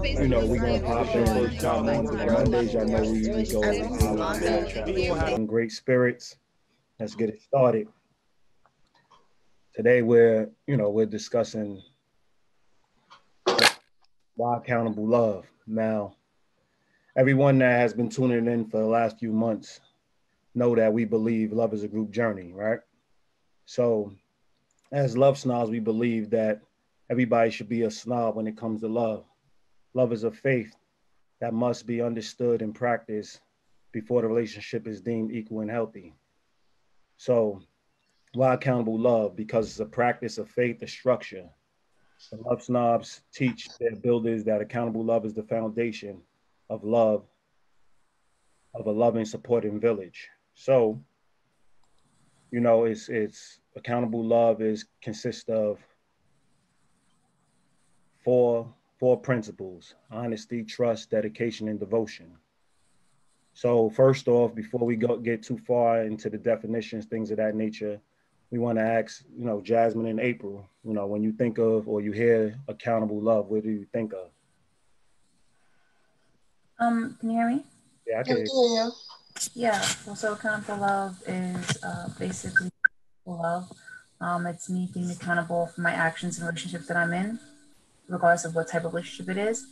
You know, we're gonna pop in, chop in, because Mondays, y'all know we go in great spirits. Let's get it started. Today we're discussing why accountable love. Now, everyone that has been tuning in for the last few months know that we believe love is a group journey, right? So as love snobs, we believe that everybody should be a snob when it comes to love. Love is a faith that must be understood and practiced before the relationship is deemed equal and healthy. So why accountable love? Because it's a practice of faith, a structure. The love snobs teach their builders that accountable love is the foundation of love, of a loving, supporting village. So, it's accountable love is consists of four principles: honesty, trust, dedication, and devotion. So first off, before we get too far into the definitions, things of that nature, we want to ask, Jasmine and April, when you think of or you hear accountable love, what do you think of? Can you hear me? Yeah, I can hear you. Yeah, well, so accountable love is basically love. It's me being accountable for my actions and relationships that I'm in, regardless of what type of relationship it is.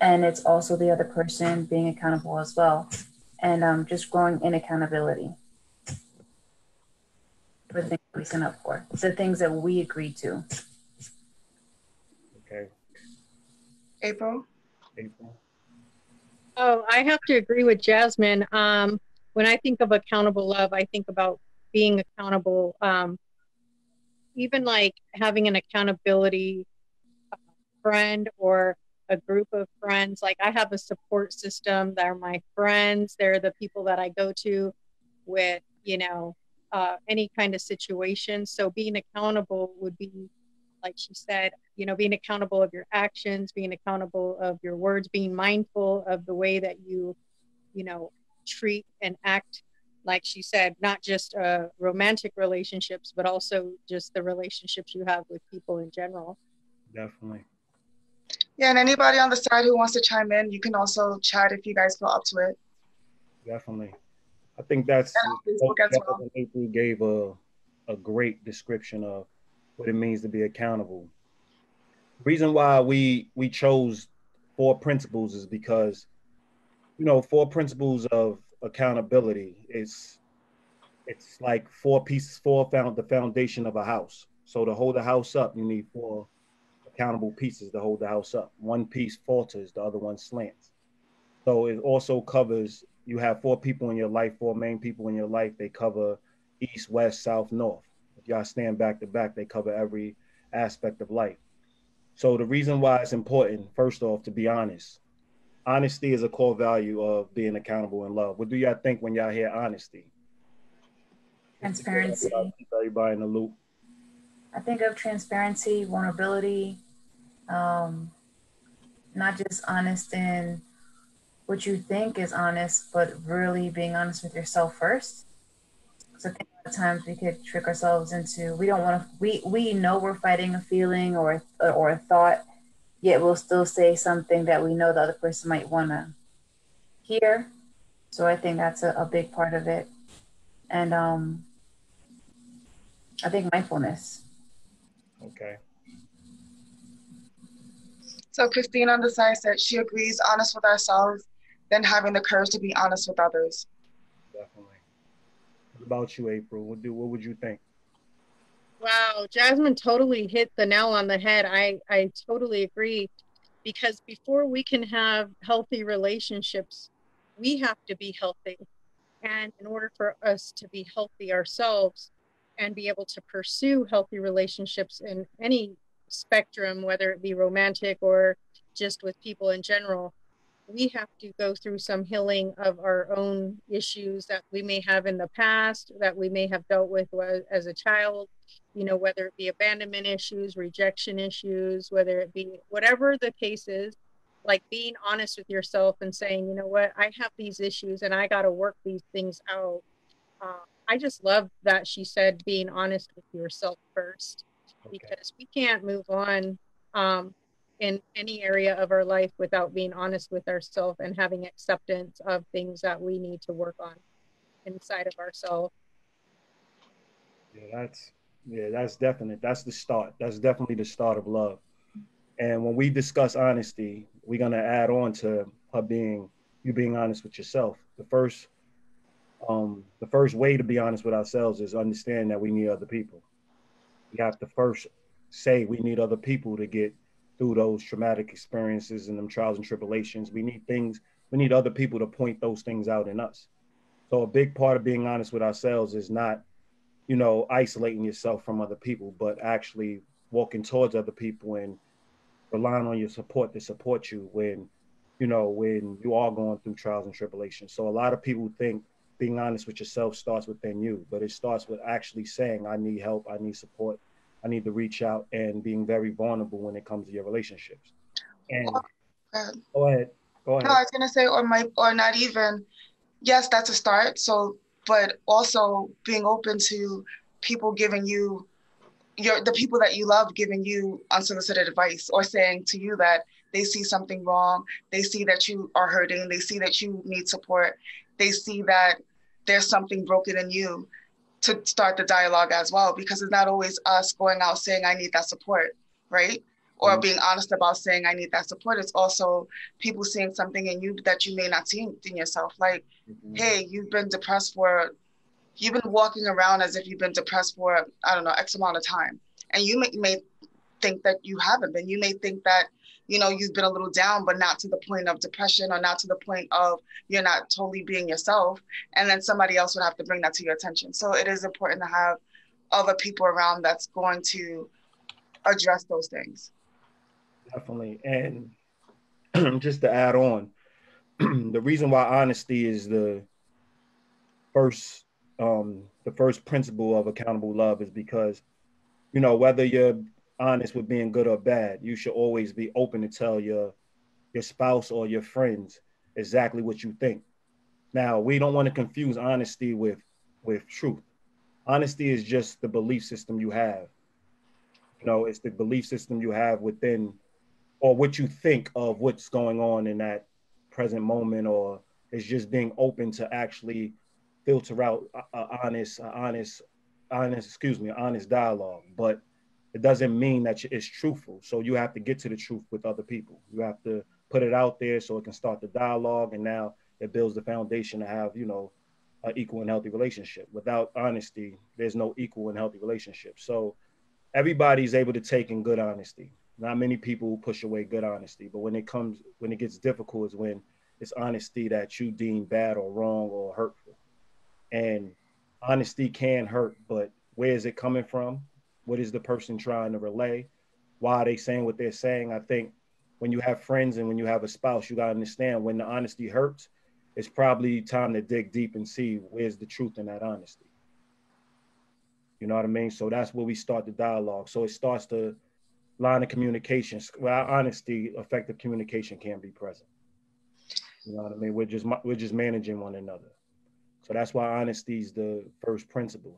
And it's also the other person being accountable as well. And just growing in accountability for the things we sign up for, the things that we agreed to. Okay. April? Oh, I have to agree with Jasmine. When I think of accountable love, I think about being accountable, even like having an accountability friend or a group of friends. Like I have a support system that are my friends. They're the people that I go to with, any kind of situation. So being accountable would be, like she said, being accountable of your actions, being accountable of your words, being mindful of the way that you treat and act, like she said, not just romantic relationships, but also just the relationships you have with people in general. Definitely. Yeah, and anybody on the side who wants to chime in, you can also chat if you guys feel up to it. Definitely. I think that's Facebook as well. April gave a great description of what it means to be accountable. The reason why we chose four principles is because, four principles of accountability. It's like four pieces, the foundation of a house. So to hold the house up, you need four accountable pieces to hold the house up. One piece falters, the other one slants. So it also covers, you have four people in your life, four main people in your life. They cover east, west, south, north. If y'all stand back to back, they cover every aspect of life. So the reason why it's important, first off, to be honest. Honesty is a core value of being accountable in love. What do y'all think when y'all hear honesty? Transparency. Keep everybody in the loop. I think of transparency, vulnerability, not just honest in what you think is honest, but really being honest with yourself first. So I think a lot of times we could trick ourselves into, we don't want to, we know we're fighting a feeling or a thought, yet we'll still say something that we know the other person might want to hear. So I think that's a big part of it. And I think mindfulness. Okay. So Christine on the side said she agrees, honest with ourselves, then having the courage to be honest with others. Definitely. What about you, April? What would you think? Wow, Jasmine totally hit the nail on the head. I totally agree, because before we can have healthy relationships, we have to be healthy. And in order for us to be healthy ourselves and be able to pursue healthy relationships in any spectrum, whether it be romantic or just with people in general, we have to go through some healing of our own issues that we may have in the past, that we may have dealt with as a child, whether it be abandonment issues, rejection issues, whether it be whatever the case is, like being honest with yourself and saying, you know what, I have these issues and I got to work these things out. I just love that she said being honest with yourself first, Okay. because we can't move on in any area of our life without being honest with ourselves and having acceptance of things that we need to work on inside of ourselves. That's definite. That's the start. That's definitely the start of love. And when we discuss honesty, we're gonna add on to her being you being honest with yourself. The first way to be honest with ourselves is understand that we need other people. We have to first say we need other people to get through those traumatic experiences and them trials and tribulations. We need other people to point those things out in us. So a big part of being honest with ourselves is not, isolating yourself from other people, but actually walking towards other people and relying on your support to support you when you are going through trials and tribulations. So a lot of people think being honest with yourself starts within you, but it starts with actually saying, I need help, I need support, I need to reach out, and being very vulnerable when it comes to your relationships. And go ahead. Go No, ahead. I was gonna say, or not even. Yes, that's a start. So, but also being open to people giving you the people that you love giving you unsolicited advice or saying to you that they see something wrong, they see that you are hurting, they see that you need support, they see that there's something broken in you, to start the dialogue as well, because it's not always us going out saying I need that support, right? Or being honest about saying I need that support. It's also people seeing something in you that you may not see in yourself. Like, hey, you've been walking around as if you've been depressed for, I don't know, X amount of time. And you may think that you haven't been. You may think that, you've been a little down, but not to the point of depression or not to the point of you're not totally being yourself. And then somebody else would have to bring that to your attention. So it is important to have other people around that's going to address those things. Definitely. And just to add on, the reason why honesty is first the first principle of accountable love is because whether you're honest with being good or bad, you should always be open to tell your spouse or your friends exactly what you think. Now, we don't want to confuse honesty with truth. Honesty is just the belief system you have. It's the belief system you have within, or what you think of what's going on in that present moment, or it's just being open to actually filter out honest dialogue. But it doesn't mean that it's truthful. So you have to get to the truth with other people. You have to put it out there so it can start the dialogue, and now it builds the foundation to have an equal and healthy relationship. Without honesty, there's no equal and healthy relationship. So everybody's able to take in good honesty. Not many people push away good honesty, but when it gets difficult is when it's honesty that you deem bad or wrong or hurtful. And honesty can hurt, but where is it coming from? What is the person trying to relay? Why are they saying what they're saying? I think when you have friends and when you have a spouse, you got to understand when the honesty hurts, it's probably time to dig deep and see where's the truth in that honesty. You know what I mean? So that's where we start the dialogue. So it starts the line of communication. Without honesty, effective communication can't be present. You know what I mean? We're just managing one another. So that's why honesty is the first principle.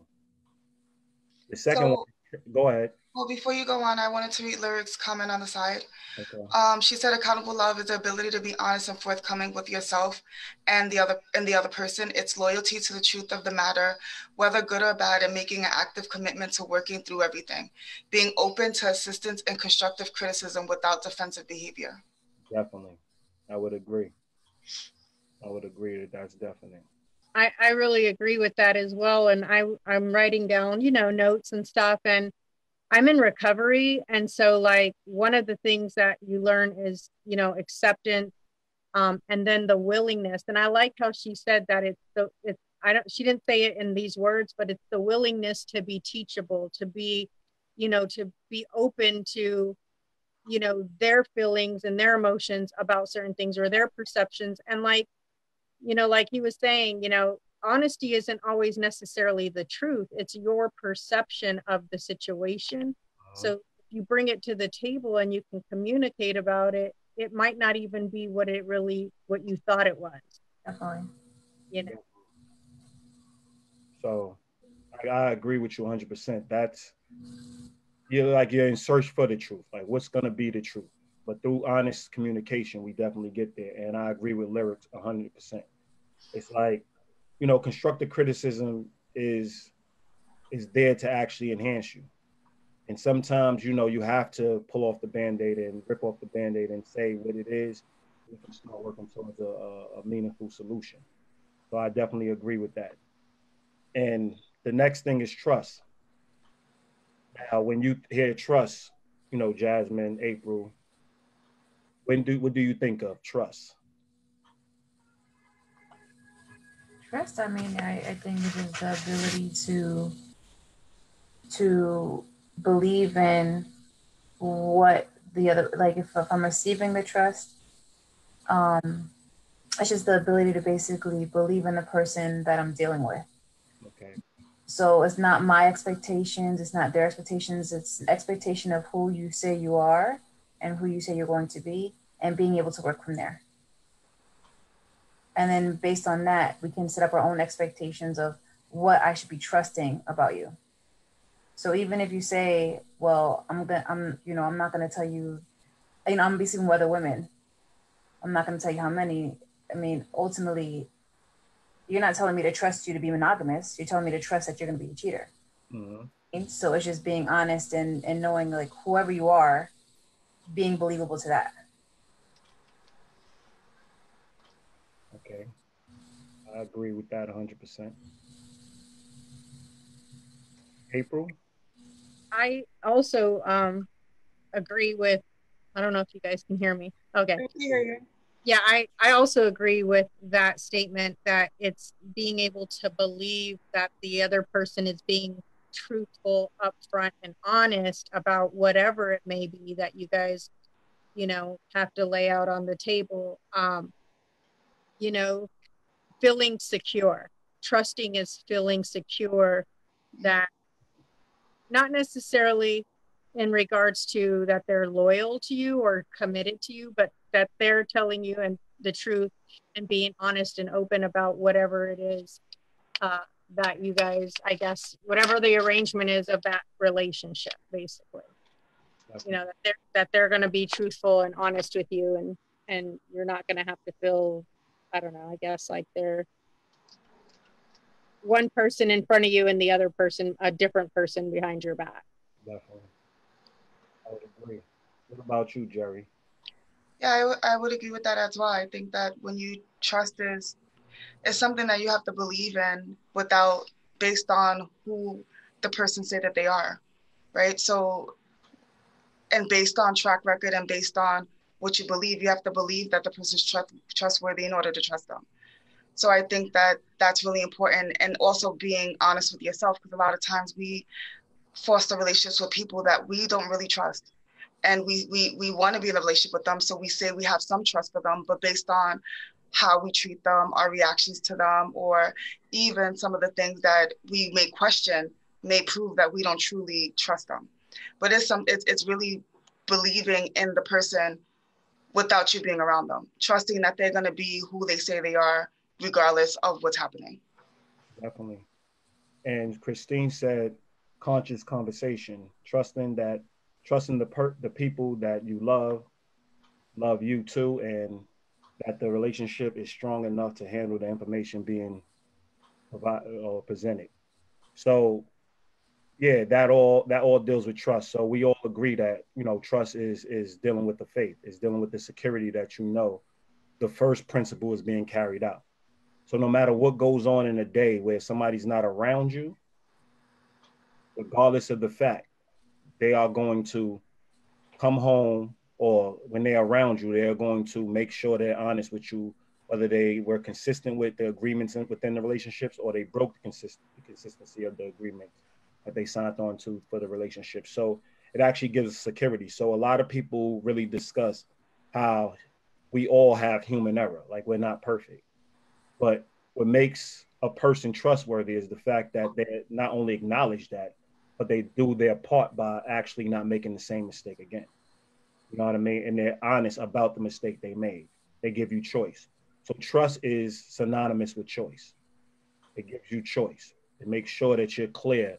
The second one, go ahead. Well, before you go on, I wanted to read Lyric's comment on the side. Okay. She said, "Accountable love is the ability to be honest and forthcoming with yourself and the other person. It's loyalty to the truth of the matter, whether good or bad, and making an active commitment to working through everything. Being open to assistance and constructive criticism without defensive behavior." Definitely, I would agree. That's definite. I really agree with that as well. And I'm writing down, notes and stuff. And I'm in recovery. And so like one of the things that you learn is, acceptance, and then the willingness. And I like how she said that she didn't say it in these words, but it's the willingness to be teachable, to be open to, their feelings and their emotions about certain things or their perceptions. And like he was saying, honesty isn't always necessarily the truth. It's your perception of the situation. So if you bring it to the table and you can communicate about it, it might not even be what you thought it was. Definitely. So I agree with you 100%. You're in search for the truth. Like, what's going to be the truth? But through honest communication, we definitely get there. And I agree with Lyrics 100%. It's like, constructive criticism is there to actually enhance you. And sometimes, you have to pull off the Band-Aid and rip off the Band-Aid and say what it is. We can start working towards a meaningful solution. So I definitely agree with that. And the next thing is trust. Now, when you hear trust, Jasmine, April, what do you think of trust? Trust, I mean, I think it is the ability to believe in what the other, like if I'm receiving the trust, it's just the ability to basically believe in the person that I'm dealing with. Okay. So it's not my expectations, it's not their expectations, it's an expectation of who you say you are and who you say you're going to be, and being able to work from there. And then based on that, we can set up our own expectations of what I should be trusting about you. So even if you say, well, I'm not gonna tell you, I'm gonna be speaking with other women. I'm not gonna tell you how many. I mean, ultimately, you're not telling me to trust you to be monogamous. You're telling me to trust that you're gonna be a cheater. Mm-hmm. And so it's just being honest and knowing, like, whoever you are, being believable to that. Okay. I agree with that 100%. April? I also agree with, I don't know if you guys can hear me. Okay. Yeah, I also agree with that statement, that it's being able to believe that the other person is being truthful, upfront, and honest about whatever it may be that you guys, have to lay out on the table. Feeling secure. Trusting is feeling secure, that not necessarily in regards to that they're loyal to you or committed to you, but that they're telling you and the truth and being honest and open about whatever it is that you guys, I guess, whatever the arrangement is of that relationship, basically. That they're going to be truthful and honest with you, and you're not going to have to feel, I don't know, I guess, like they're one person in front of you and the other person, a different person behind your back. Definitely. I would agree. What about you, Jerry? Yeah, I would agree with that as well. I think that when you trust is something that you have to believe in without, based on who the person say that they are, right? So, and based on track record and based on what you believe, you have to believe that the person's trustworthy in order to trust them. So I think that that's really important, and also being honest with yourself, because a lot of times we foster relationships with people that we don't really trust. And we want to be in a relationship with them. So we say we have some trust for them, but based on how we treat them, our reactions to them, or even some of the things that we may question may prove that we don't truly trust them. But it's really believing in the person without you being around them, trusting that they're going to be who they say they are, regardless of what's happening. Definitely. And Christine said, conscious conversation, trusting the people that you love you too, and that the relationship is strong enough to handle the information being provided or presented. So yeah, that all deals with trust. So we all agree that trust is dealing with the faith, is dealing with the security that the first principle is being carried out. So no matter what goes on in a day where somebody's not around you, regardless of the fact, they are going to come home, or when they're around you, they're going to make sure they're honest with you, whether they were consistent with the agreements within the relationships, or they broke the consistency of the agreements that they signed on to for the relationship. So it actually gives security. So a lot of people really discuss how we all have human error, like we're not perfect. But what makes a person trustworthy is the fact that they not only acknowledge that, but they do their part by actually not making the same mistake again. You know what I mean? And they're honest about the mistake they made. They give you choice. So trust is synonymous with choice. It gives you choice. It makes sure that you're clear.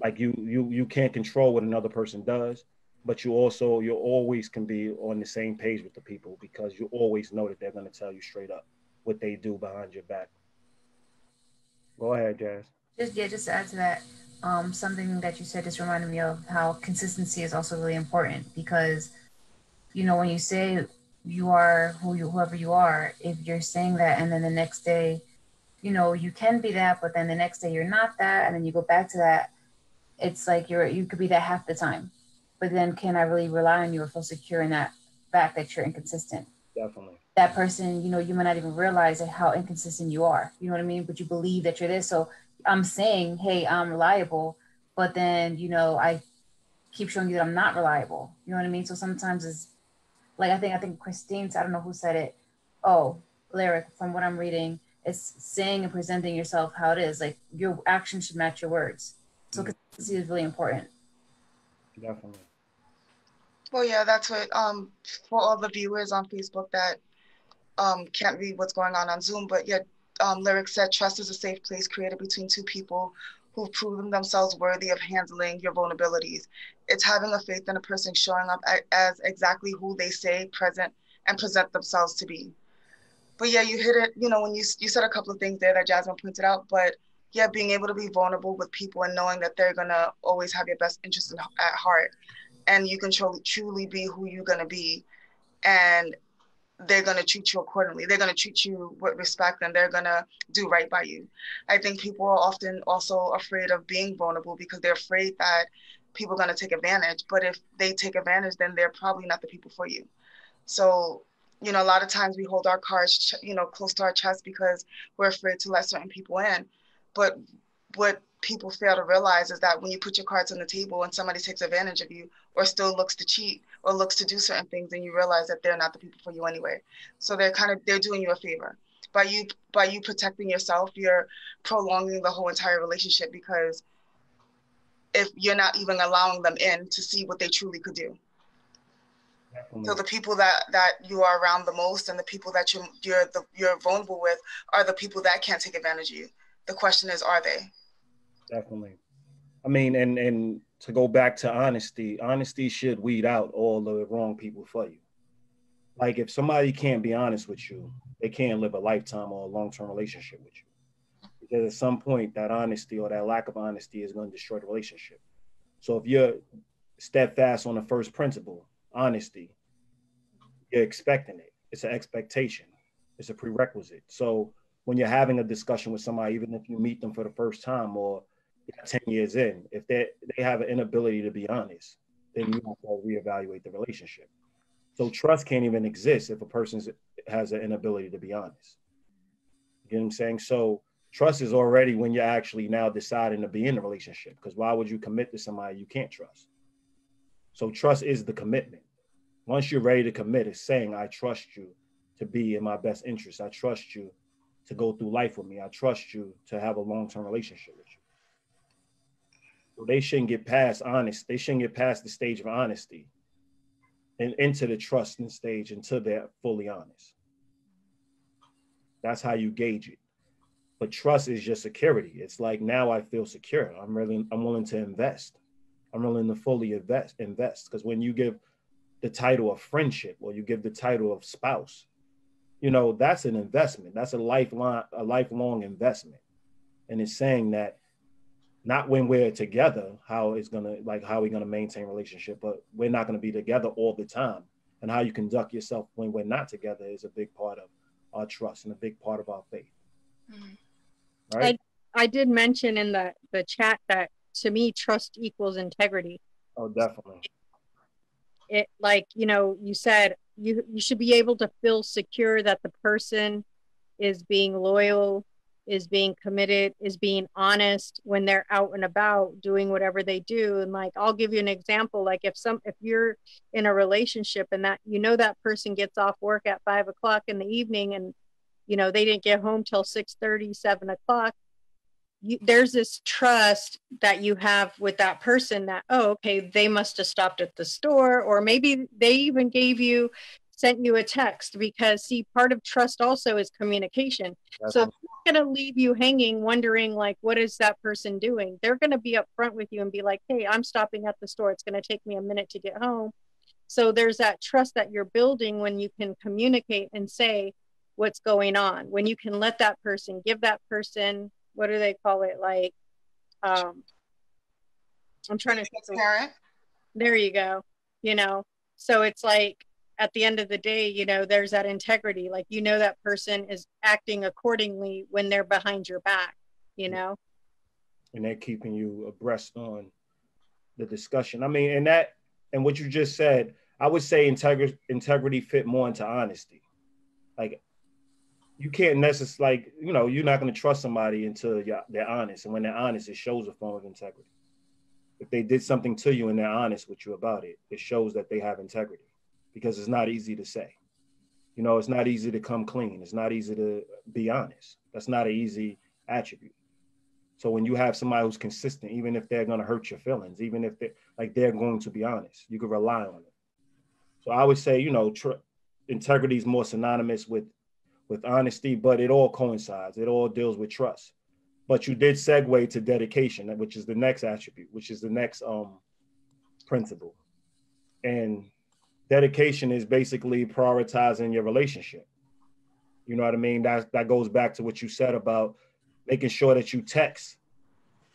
Like you can't control what another person does, but you always can be on the same page with the people because you always know that they're going to tell you straight up what they do behind your back. Go ahead, Jazz. Just to add to that, something that you said just reminded me of how consistency is also really important because, you know, when you say you are whoever you are, if you're saying that and then the next day, you know, you can be that, but then the next day you're not that, and then you go back to that, it's like you could be that half the time. But then can I really rely on you or feel secure in that fact that you're inconsistent? Definitely. That person, you know, you might not even realize how inconsistent you are. You know what I mean? But you believe that you're this. So I'm saying, hey, I'm reliable, but then, you know, I keep showing you that I'm not reliable. You know what I mean? So sometimes it's like I think Christine, I don't know who said it. Oh, lyric from what I'm reading, it's saying and presenting yourself how it is. Like your actions should match your words. So consistency is really important. Definitely. Well, yeah, that's what for all the viewers on Facebook that can't read what's going on Zoom, but yet Lyric said trust is a safe place created between two people who've proven themselves worthy of handling your vulnerabilities. It's having a faith in a person showing up as exactly who they say present and present themselves to be. But yeah, you hit it, you know, when you said a couple of things there that Jasmine pointed out, but yeah, being able to be vulnerable with people and knowing that they're gonna always have your best interest at heart, and you can truly be who you're gonna be, and they're going to treat you accordingly. They're going to treat you with respect and they're going to do right by you. I think people are often also afraid of being vulnerable because they're afraid that people are going to take advantage. But if they take advantage, then they're probably not the people for you. So, you know, a lot of times we hold our cards, you know, close to our chest because we're afraid to let certain people in. But what people fail to realize is that when you put your cards on the table and somebody takes advantage of you or still looks to cheat or looks to do certain things, then you realize that they're not the people for you anyway. So they're doing you a favor. By you protecting yourself, you're prolonging the whole entire relationship because if you're not even allowing them in to see what they truly could do. Definitely. So the people that you are around the most and the people that you're vulnerable with are the people that can't take advantage of you. The question is, are they? Definitely. I mean, and to go back to honesty should weed out all the wrong people for you. Like if somebody can't be honest with you, they can't live a lifetime or a long-term relationship with you. Because at some point that honesty or that lack of honesty is going to destroy the relationship. So if you're steadfast on the first principle, honesty, you're expecting it. It's an expectation. It's a prerequisite. So when you're having a discussion with somebody, even if you meet them for the first time or 10 years in, if they have an inability to be honest, then you have to reevaluate the relationship. So trust can't even exist if a person has an inability to be honest. You get what I'm saying? So trust is already when you're actually now deciding to be in a relationship, because why would you commit to somebody you can't trust? So trust is the commitment. Once you're ready to commit, it's saying, I trust you to be in my best interest. I trust you to go through life with me. I trust you to have a long-term relationship with you. So they shouldn't get past honest. They shouldn't get past the stage of honesty and into the trusting stage until they're fully honest. That's how you gauge it. But trust is just security. It's like now I feel secure. I'm willing to invest. I'm willing to fully invest. Because when you give the title of friendship or you give the title of spouse, you know, that's an investment. That's a lifelong investment. And it's saying that not when we're together, how we're gonna maintain relationship, but we're not gonna be together all the time. And how you conduct yourself when we're not together is a big part of our trust and a big part of our faith. Mm-hmm. Right? I did mention in the chat that to me, trust equals integrity. Oh, definitely. It, like, you know, you said you should be able to feel secure that the person is being loyal, is being committed, is being honest when they're out and about doing whatever they do. And like, I'll give you an example. Like if you're in a relationship and that, you know, that person gets off work at 5 o'clock in the evening and, you know, they didn't get home till 6:30, 7 o'clock. There's this trust that you have with that person that, oh, okay, they must have stopped at the store, or maybe they even gave you sent you a text, because see, part of trust also is communication. So if they're going to leave you hanging wondering like, what is that person doing? They're going to be upfront with you and be like, hey, I'm stopping at the store. It's going to take me a minute to get home. So there's that trust that you're building when you can communicate and say what's going on, when you can let that person, give that person, what do they call it? Like, I'm trying to think of, there you go, you know. So it's like, at the end of the day, you know, there's that integrity, like, you know, that person is acting accordingly when they're behind your back, you know. And they're keeping you abreast on the discussion. I mean, and what you just said, I would say integrity fit more into honesty. Like, you can't necessarily, like, you know, you're not going to trust somebody until they're honest. And when they're honest, it shows a form of integrity. If they did something to you and they're honest with you about it, it shows that they have integrity, because it's not easy to say. You know, it's not easy to come clean. It's not easy to be honest. That's not an easy attribute. So when you have somebody who's consistent, even if they're going to hurt your feelings, even if they're going to be honest, you can rely on it. So I would say, you know, integrity is more synonymous with honesty, but it all coincides. It all deals with trust. But you did segue to dedication, which is the next attribute, which is the next principle. And dedication is basically prioritizing your relationship. You know what I mean? That goes back to what you said about making sure that you text.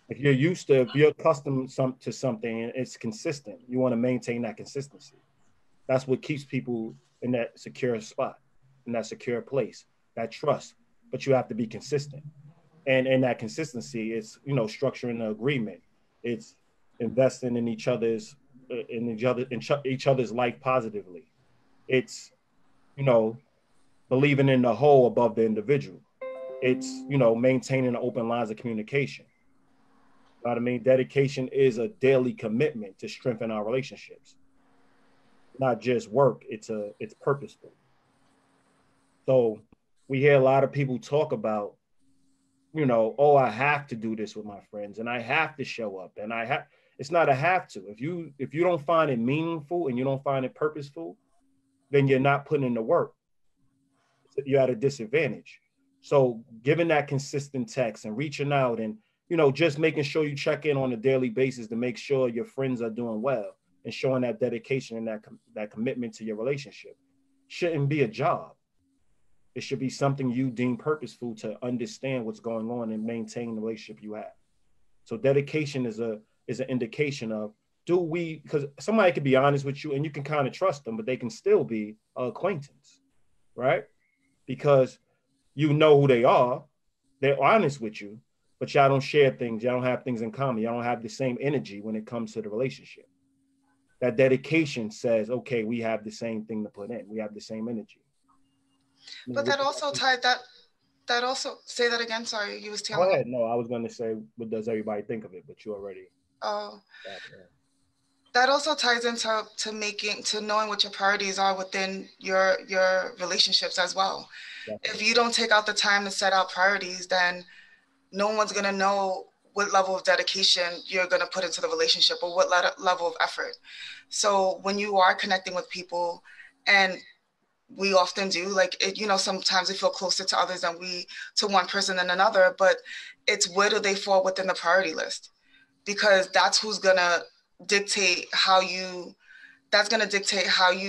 If you're accustomed to something and it's consistent, you want to maintain that consistency. That's what keeps people in that secure spot, in that secure place, that trust. But you have to be consistent. And in that consistency, it's, you know, structuring the agreement. It's investing in each other's life positively. It's, you know, believing in the whole above the individual. It's, you know, maintaining open lines of communication. You know what I mean? Dedication is a daily commitment to strengthen our relationships. Not just work, it's purposeful. So we hear a lot of people talk about, you know, oh, I have to do this with my friends and I have to show up and it's not a have to. If you don't find it meaningful and you don't find it purposeful, then you're not putting in the work. You're at a disadvantage. So giving that consistent text and reaching out and, you know, just making sure you check in on a daily basis to make sure your friends are doing well and showing that dedication and that commitment to your relationship shouldn't be a job. It should be something you deem purposeful to understand what's going on and maintain the relationship you have. So dedication is an indication of, because somebody could be honest with you and you can kind of trust them, but they can still be an acquaintance, right? Because you know who they are, they're honest with you, but y'all don't share things, y'all don't have things in common, y'all don't have the same energy when it comes to the relationship. That dedication says, okay, we have the same thing to put in, we have the same energy. But that also tied that also, say that again, sorry, you was telling me. Go ahead. No, I was going to say, what does everybody think of it? But you already. Oh. That also ties into knowing what your priorities are within your relationships as well. Definitely. If you don't take out the time to set out priorities, then no one's going to know what level of dedication you're going to put into the relationship or what level of effort. So when you are connecting with people, and we often do, like, you know, sometimes we feel closer to others to one person than another, but it's where do they fall within the priority list? Because that's who's going to dictate how you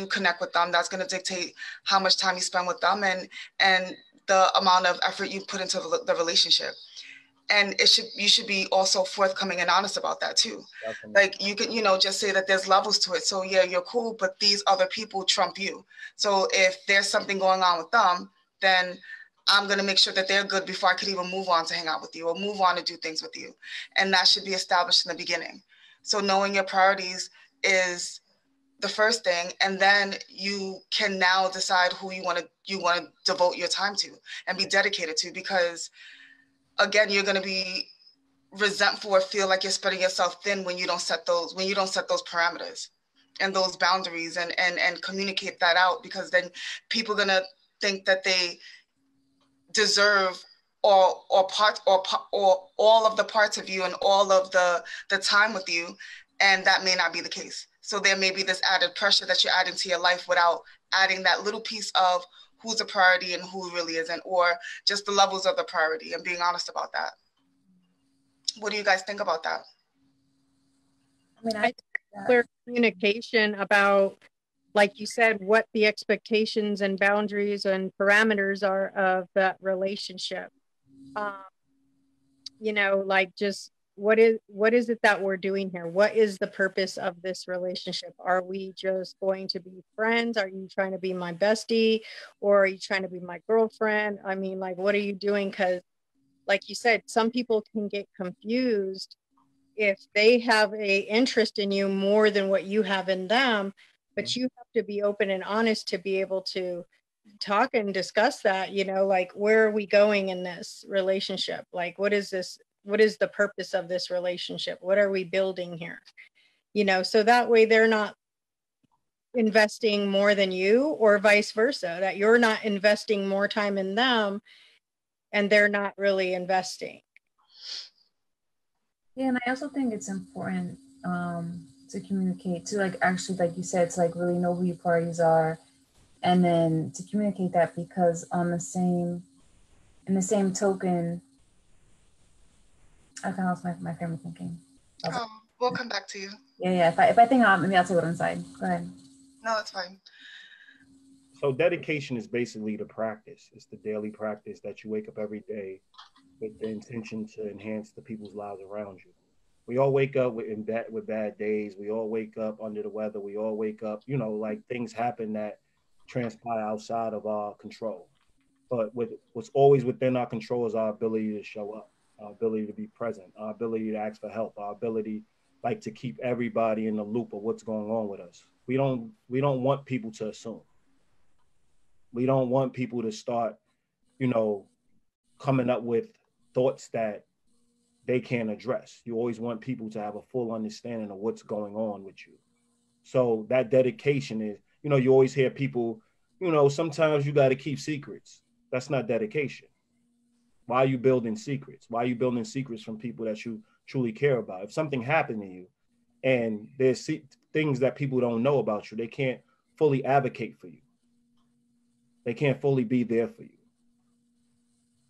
connect with them. That's going to dictate how much time you spend with them and the amount of effort you put into the relationship. And you should be also forthcoming and honest about that too. Definitely. Like, you can, you know, just say that there's levels to it. So yeah, you're cool, but these other people trump you. So if there's something going on with them, then I'm going to make sure that they're good before I could even move on to hang out with you or move on to do things with you. And that should be established in the beginning. So knowing your priorities is the first thing. And then you can now decide who you want to devote your time to and be dedicated to, because again, you're going to be resentful or feel like you're spreading yourself thin when you don't set those parameters and those boundaries and communicate that out, because then people are going to think that they deserve or all of the parts of you and all of the time with you, and that may not be the case. So there may be this added pressure that you're adding to your life without adding that little piece of who's a priority and who really isn't, or just the levels of the priority, and being honest about that. What do you guys think about that? I mean, I think clear communication about, like you said, what the expectations and boundaries and parameters are of that relationship. You know, like just what is it that we're doing here? What is the purpose of this relationship? Are we just going to be friends? Are you trying to be my bestie, or are you trying to be my girlfriend? I mean, like, what are you doing? Because like you said, some people can get confused if they have a interest in you more than what you have in them, but you have to be open and honest to be able to talk and discuss that, you know, like, where are we going in this relationship? Like, what is the purpose of this relationship? What are we building here? You know, so that way they're not investing more than you, or vice versa, that you're not investing more time in them and they're not really investing. Yeah, and I also think it's important to communicate, to like actually, like you said, to like really know who your parties are, and then to communicate that, because in the same token, I kind of lost my family thinking. Oh, we'll come back to you. Yeah. If I think maybe I'll say what inside. Go ahead. No, that's fine. So dedication is basically the practice. It's the daily practice that you wake up every day with the intention to enhance the people's lives around you. We all wake up with bad days. We all wake up under the weather. We all wake up, you know, like things happen that transpire outside of our control. But what's always within our control is our ability to show up, our ability to be present, our ability to ask for help, our ability like to keep everybody in the loop of what's going on with us. We don't want people to assume. We don't want people to start, you know, coming up with thoughts that they can't address. You always want people to have a full understanding of what's going on with you. So that dedication is, you know, you always hear people, you know, sometimes you got to keep secrets. That's not dedication. Why are you building secrets? Why are you building secrets from people that you truly care about? If something happened to you and there's things that people don't know about you, they can't fully advocate for you. They can't fully be there for you.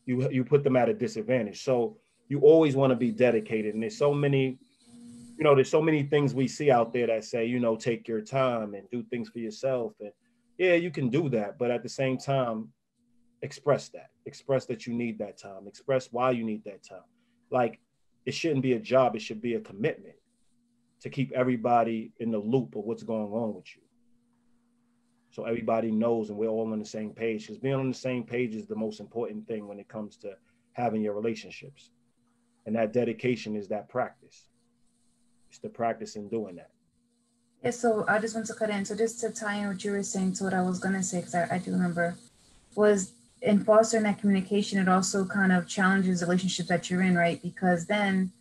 You put them at a disadvantage. So you always want to be dedicated. And there's so many things we see out there that say, you know, take your time and do things for yourself. And yeah, you can do that. But at the same time, express that you need that time. Express why you need that time. Like, it shouldn't be a job. It should be a commitment to keep everybody in the loop of what's going on with you. So everybody knows and we're all on the same page, because being on the same page is the most important thing when it comes to having your relationships. And that dedication is that practice. It's the practice in doing that. Yeah, so I just want to cut in. So just to tie in what you were saying to what I was going to say, because I do remember, was in fostering that communication, it also kind of challenges the relationship that you're in, right? Because then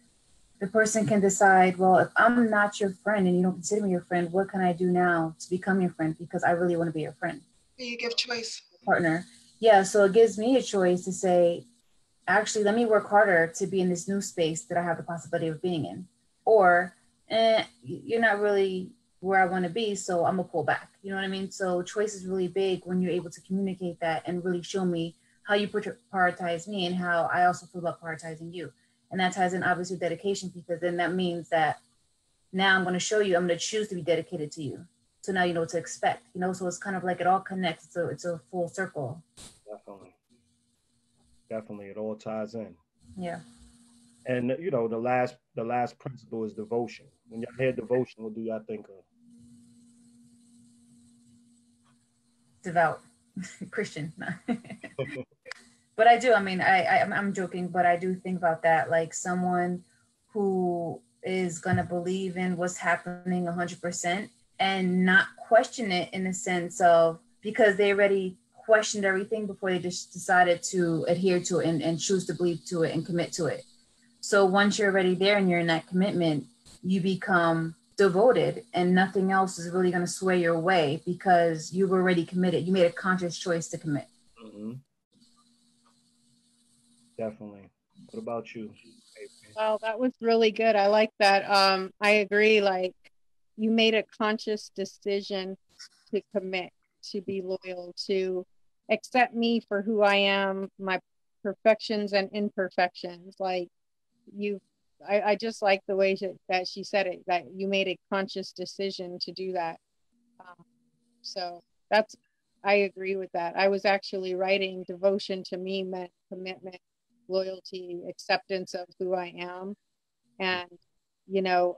the person can decide, well, if I'm not your friend and you don't consider me your friend, what can I do now to become your friend? Because I really want to be your friend. You give choice. Partner. Yeah, so it gives me a choice to say, actually, let me work harder to be in this new space that I have the possibility of being in. Or, you're not really where I want to be, so I'm gonna pull back. You know what I mean? So choice is really big when you're able to communicate that and really show me how you prioritize me and how I also feel about prioritizing you. And that ties in obviously dedication, because then that means that now I'm going to show you, I'm going to choose to be dedicated to you. So now you know what to expect, you know, so it's kind of like it all connects. So it's a full circle. Definitely. It all ties in. Yeah. And you know, the last principle is devotion. When y'all hear devotion, what do y'all think of? Devout Christian. But I do, I mean, I'm joking, but I do think about that, like someone who is going to believe in what's happening 100% and not question it, in the sense of, because they already questioned everything before they just decided to adhere to it and choose to believe to it and commit to it. So once you're already there and you're in that commitment, you become devoted, and nothing else is really going to sway your way, because you've already committed. You made a conscious choice to commit. Mm-hmm. Definitely. What about you? Wow, that was really good. I like that. I agree. Like, you made a conscious decision to commit, to be loyal, to accept me for who I am, my perfections and imperfections. Like you, I just like the way that she said it, that you made a conscious decision to do that. So that's, I agree with that. I was actually writing devotion to me meant commitment, loyalty, acceptance of who I am, and, you know,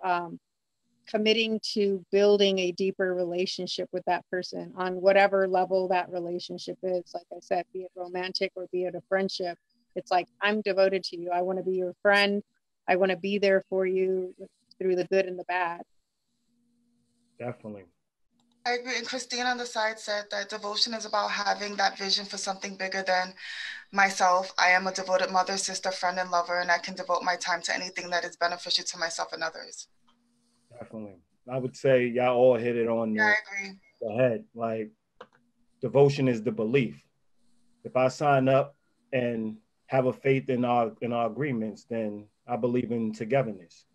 committing to building a deeper relationship with that person on whatever level that relationship is. Like I said, be it romantic or be it a friendship. It's like, I'm devoted to you. I want to be your friend. I want to be there for you through the good and the bad. Definitely. I agree. And Christine on the side said that devotion is about having that vision for something bigger than myself. I am a devoted mother, sister, friend, and lover, and I can devote my time to anything that is beneficial to myself and others. Definitely. I would say y'all all hit it on Yeah, I agree. the head. Like, devotion is the belief. If I sign up and have a faith in our agreements, then I believe in togetherness.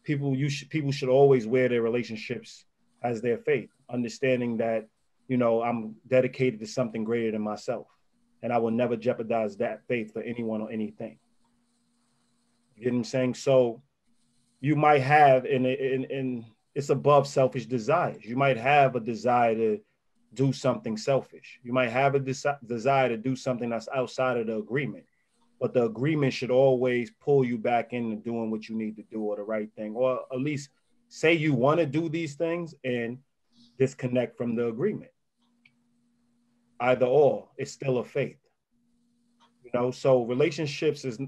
People should always wear their relationships as their faith, understanding that, you know, I'm dedicated to something greater than myself, and I will never jeopardize that faith for anyone or anything. You get what I'm saying? So you might have in it's above selfish desires. You might have a desire to do something selfish. You might have a desire to do something that's outside of the agreement, but the agreement should always pull you back into doing what you need to do or the right thing, or at least say you want to do these things and disconnect from the agreement. Either or, it's still a faith. You know, so relationships is,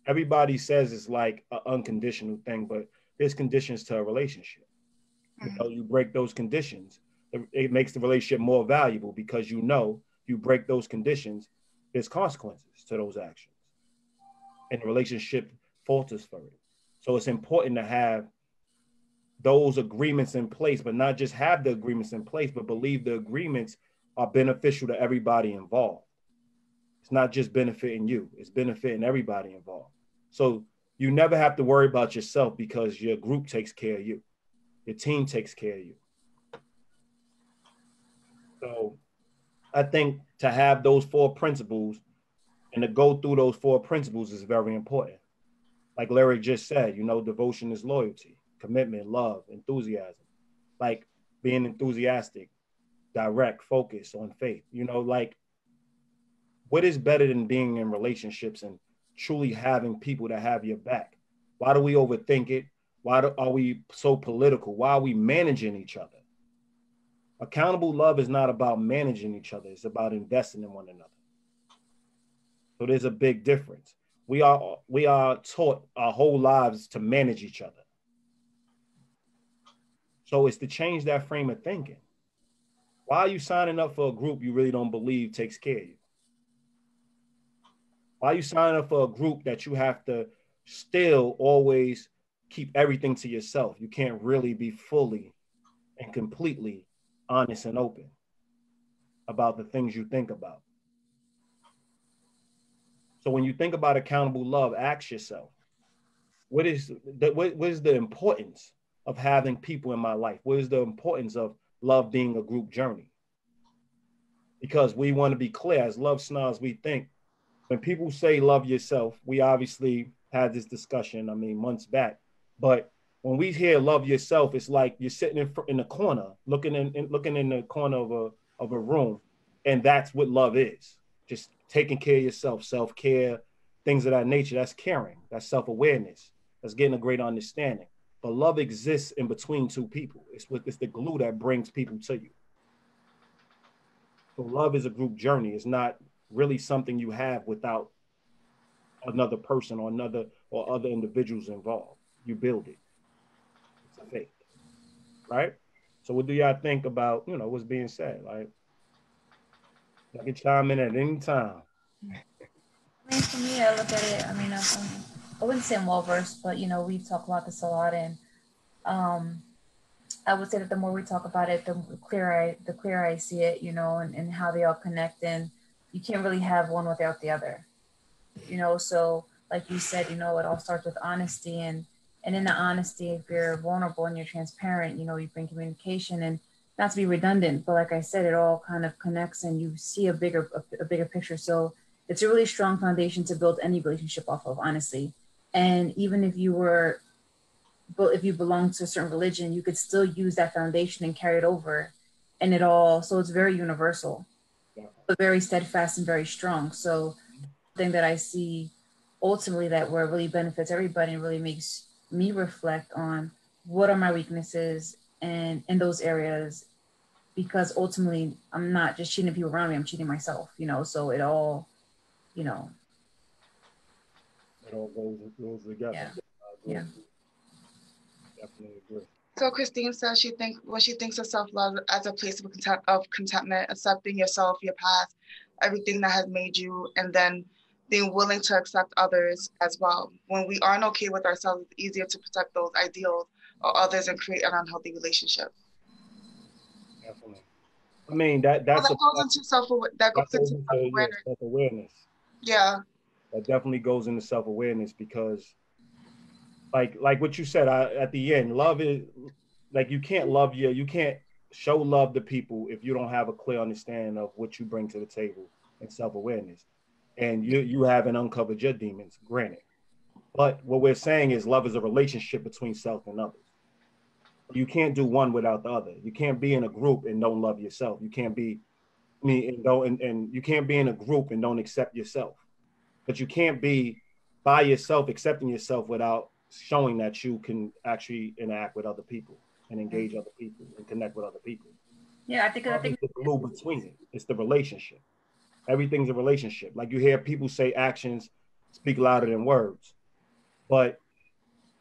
everybody says it's like an unconditional thing, but there's conditions to a relationship. You know, you break those conditions, it makes the relationship more valuable, because you know, you break those conditions, there's consequences to those actions, and the relationship falters for it. So it's important to have those agreements in place, but not just have the agreements in place, but believe the agreements are beneficial to everybody involved. It's not just benefiting you, it's benefiting everybody involved. So you never have to worry about yourself, because your group takes care of you, your team takes care of you. So I think to have those four principles and to go through those four principles is very important. Like Larry just said, you know, devotion is loyalty, commitment, love, enthusiasm. Like being enthusiastic, direct, focus on faith. You know, like, what is better than being in relationships and truly having people that have your back? Why do we overthink it? Are we so political? Why are we managing each other? Accountable love is not about managing each other. It's about investing in one another. So there's a big difference. We are taught our whole lives to manage each other. So it's to change that frame of thinking. Why are you signing up for a group you really don't believe takes care of you? Why are you signing up for a group that you have to still always keep everything to yourself? You can't really be fully and completely honest and open about the things you think about. So when you think about accountable love, ask yourself, what is the importance of having people in my life? What is the importance of love being a group journey? Because we want to be clear, as love snobs, we think when people say love yourself, we obviously had this discussion, I mean, months back. But when we hear love yourself, it's like you're sitting in the corner, looking in the corner of a room, and that's what love is. Just taking care of yourself, self-care, things of that nature. That's caring. That's self-awareness. That's getting a great understanding. But love exists in between two people. It's the glue that brings people to you. So love is a group journey. It's not really something you have without another person or other individuals involved. You build it. It's a faith, right? So what do y'all think about, you know, what's being said? Like, I can chime in at any time. I mean, for me, I look at it. I mean, I wouldn't say I'm well versed, but you know, we talk about this a lot, and um, I would say that the more we talk about it, the clearer I see it. You know, and how they all connect, and you can't really have one without the other. You know, so like you said, you know, it all starts with honesty, and And in the honesty, if you're vulnerable and you're transparent, you bring communication, and not to be redundant, but like I said, it all kind of connects and you see a bigger picture. So it's a really strong foundation to build any relationship off of, honestly. And even if you were, but if you belong to a certain religion, you could still use that foundation and carry it over. And it all, so it's very universal, but very steadfast and very strong. So the thing that I see ultimately that where it really benefits everybody and really makes me reflect on what are my weaknesses and in those areas, because ultimately I'm not just cheating people around me, I'm cheating myself, so it all, It all goes together. Yeah. Yeah. Definitely agree. So Christine says when she thinks of self-love as a place of contentment, accepting yourself, your past, everything that has made you, and then being willing to accept others as well. When we aren't okay with ourselves, it's easier to protect those ideals or others and create an unhealthy relationship. Definitely. I mean that goes into self-awareness. Self-awareness. Yeah. That definitely goes into self-awareness, because like what you said at the end, love is like you can't show love to people if you don't have a clear understanding of what you bring to the table and self-awareness. And you haven't uncovered your demons, granted. But what we're saying is love is a relationship between self and others. You can't do one without the other. You can't be in a group and don't love yourself. You can't be and you can't be in a group and don't accept yourself. But you can't be by yourself accepting yourself without showing that you can actually interact with other people and engage other people and connect with other people. Yeah, I think it's the glue between it. It's the relationship. Everything's a relationship. Like you hear people say actions speak louder than words, but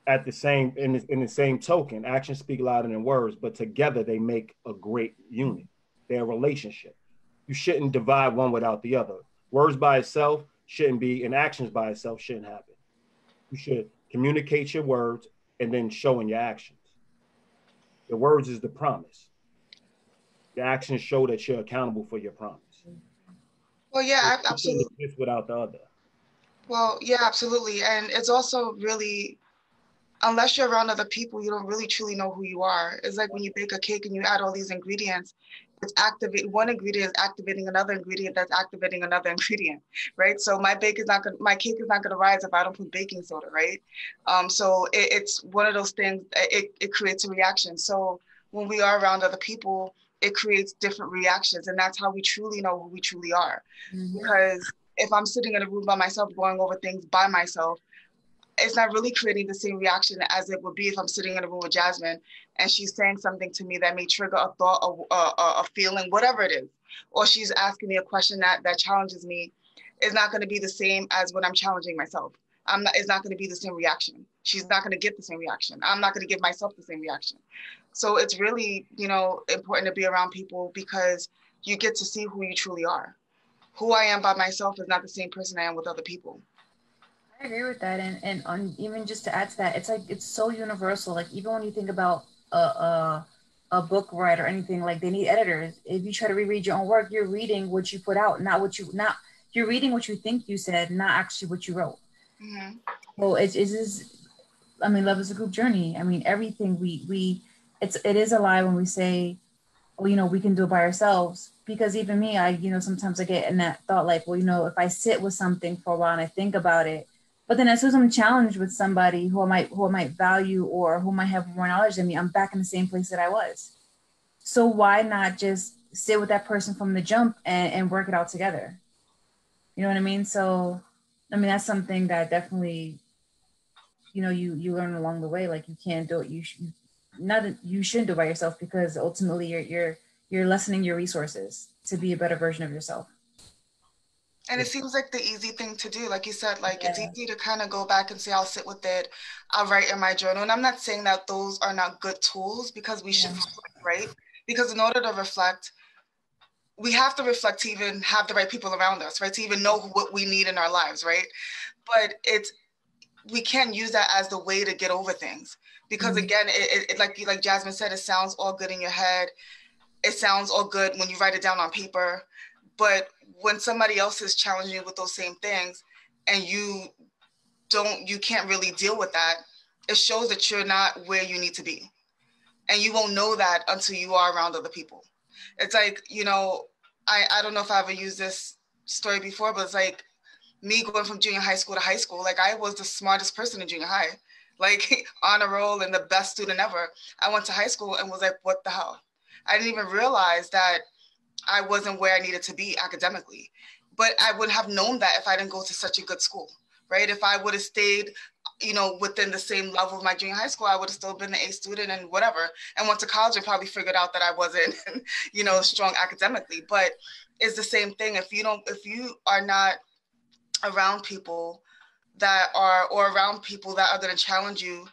at the same in the same token, actions speak louder than words, but together they make a great unit. They're a relationship. You shouldn't divide one without the other. Words by itself shouldn't be, and actions by itself shouldn't happen. You should communicate your words and then show in your actions. Your words is the promise. Your actions show that you're accountable for your promise. Well, yeah, absolutely. Exist without the other. Well, yeah, absolutely. And it's also really, unless you're around other people, you don't really truly know who you are. It's like when you bake a cake and you add all these ingredients, one ingredient is activating another ingredient that's activating another ingredient, right? So my cake is not gonna rise if I don't put baking soda, right? So it's one of those things. It creates a reaction. So when we are around other people, it creates different reactions, and that's how we truly know who we truly are. Mm-hmm. Because if I'm sitting in a room by myself, going over things by myself, it's not really creating the same reaction as it would be if I'm sitting in a room with Jasmine and she's saying something to me that may trigger a thought, a feeling, whatever it is, or she's asking me a question that challenges me. It's not going to be the same as when I'm challenging myself. It's not going to be the same reaction. She's not going to get the same reaction. I'm not going to give myself the same reaction. So it's really, important to be around people because you get to see who you truly are. Who I am by myself is not the same person I am with other people. I agree with that, and on even just to add to that, it's like it's so universal. Like even when you think about a book writer or anything, like they need editors. If you try to reread your own work, you're reading what you put out, you're reading what you think you said, not actually what you wrote. Mm-hmm. Well, it is. I mean, love is a group journey. I mean, everything it is a lie when we say, well, we can do it by ourselves. Because even me, sometimes I get in that thought like, well, if I sit with something for a while and I think about it. But then as soon as I'm challenged with somebody who I might value or who might have more knowledge than me, I'm back in the same place that I was. So why not just sit with that person from the jump and work it out together? You know what I mean? So, I mean, that's something that definitely, you learn along the way. Like you can't do it. You shouldn't do it by yourself because ultimately you're lessening your resources to be a better version of yourself. And it seems like the easy thing to do. Like you said, It's easy to kind of go back and say, I'll sit with it. I'll write in my journal. And I'm not saying that those are not good tools because we should reflect, right? Because in order to reflect, we have to reflect to even have the right people around us, right? To even know what we need in our lives, right? But we can't use that as the way to get over things. Because again, it like Jasmine said, it sounds all good in your head. It sounds all good when you write it down on paper. But when somebody else is challenging you with those same things and you can't really deal with that, it shows that you're not where you need to be. And you won't know that until you are around other people. It's like, you know, I don't know if I ever used this story before, but it's like me going from junior high school to high school. Like, I was the smartest person in junior high, like on a roll and the best student ever. I went to high school and was like, what the hell? I didn't even realize that I wasn't where I needed to be academically. But I would have known that if I didn't go to such a good school, right? If I would have stayed, you know, within the same level of my junior high school, I would have still been an A student and whatever. And went to college and probably figured out that I wasn't, you know, strong academically. But it's the same thing. If you are not around people that are, or around people that are going to challenge you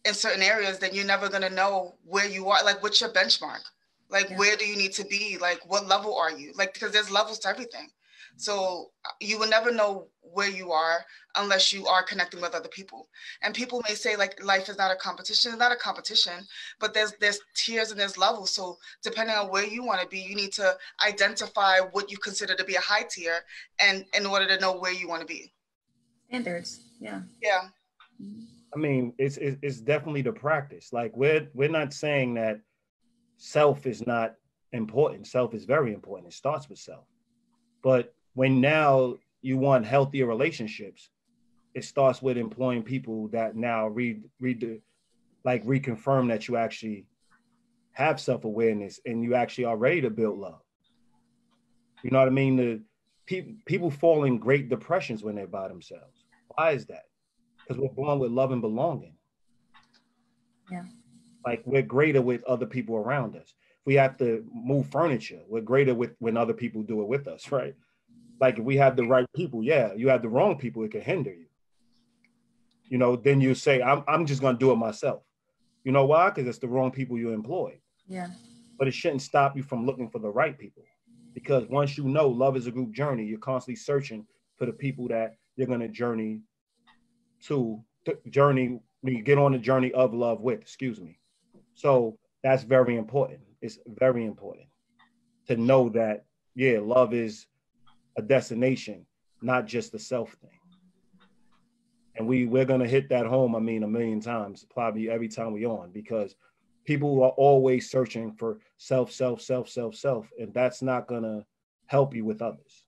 in certain areas, then you're never going to know where you are. Like, what's your benchmark? Like, where do you need to be? Like, what level are you? Like, because there's levels to everything. So you will never know where you are unless you are connecting with other people. And people may say, like, life is not a competition. It's not a competition, but there's tiers and there's levels. So depending on where you want to be, you need to identify what you consider to be a high tier, and in order to know where you want to be. Standards. Yeah. Yeah. I mean, it's definitely the practice. Like, we're not saying that self is not important. Self is very important. It starts with self. But when now you want healthier relationships, it starts with employing people that now reconfirm that you actually have self-awareness and you actually are ready to build love. You know what I mean? People fall in great depressions when they're by themselves. Why is that? Because we're born with love and belonging. Yeah. Like, we're greater with other people around us. If we have to move furniture, we're greater with when other people do it with us, right? Like, if we have the right people, yeah, you have the wrong people, it can hinder you. You know, then you say, I'm just gonna do it myself. You know why? Because it's the wrong people you employ. Yeah. But it shouldn't stop you from looking for the right people. Because once you know love is a group journey, you're constantly searching for the people that you're gonna journey when you get on the journey of love with, excuse me. So that's very important. It's very important to know that, yeah, love is a destination, not just a self thing. And we're gonna hit that home, I mean, a million times, probably every time we on, because people are always searching for self, and that's not gonna help you with others.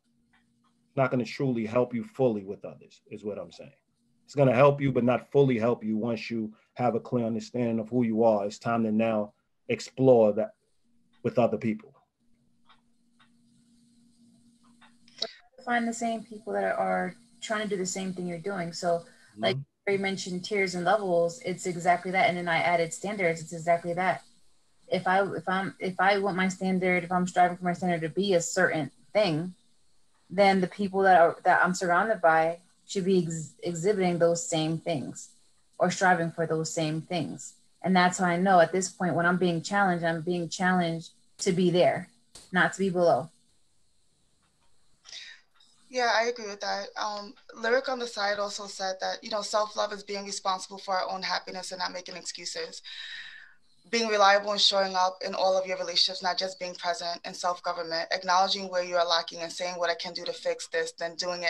It's not gonna truly help you fully with others, is what I'm saying. It's gonna help you, but not fully help you once you have a clear understanding of who you are. It's time to now explore that with other people. Find the same people that are trying to do the same thing you're doing. So, like you mentioned, tiers and levels, it's exactly that. And then I added standards. It's exactly that. If I want my standard, if I'm striving for my standard to be a certain thing, then the people that I'm surrounded by should be exhibiting those same things or striving for those same things. And that's how I know at this point when I'm being challenged to be there, not to be below. Yeah, I agree with that. Lyric on the side also said that, you know, self-love is being responsible for our own happiness and not making excuses. Being reliable and showing up in all of your relationships, not just being present and self-government, acknowledging where you are lacking and saying what I can do to fix this, then doing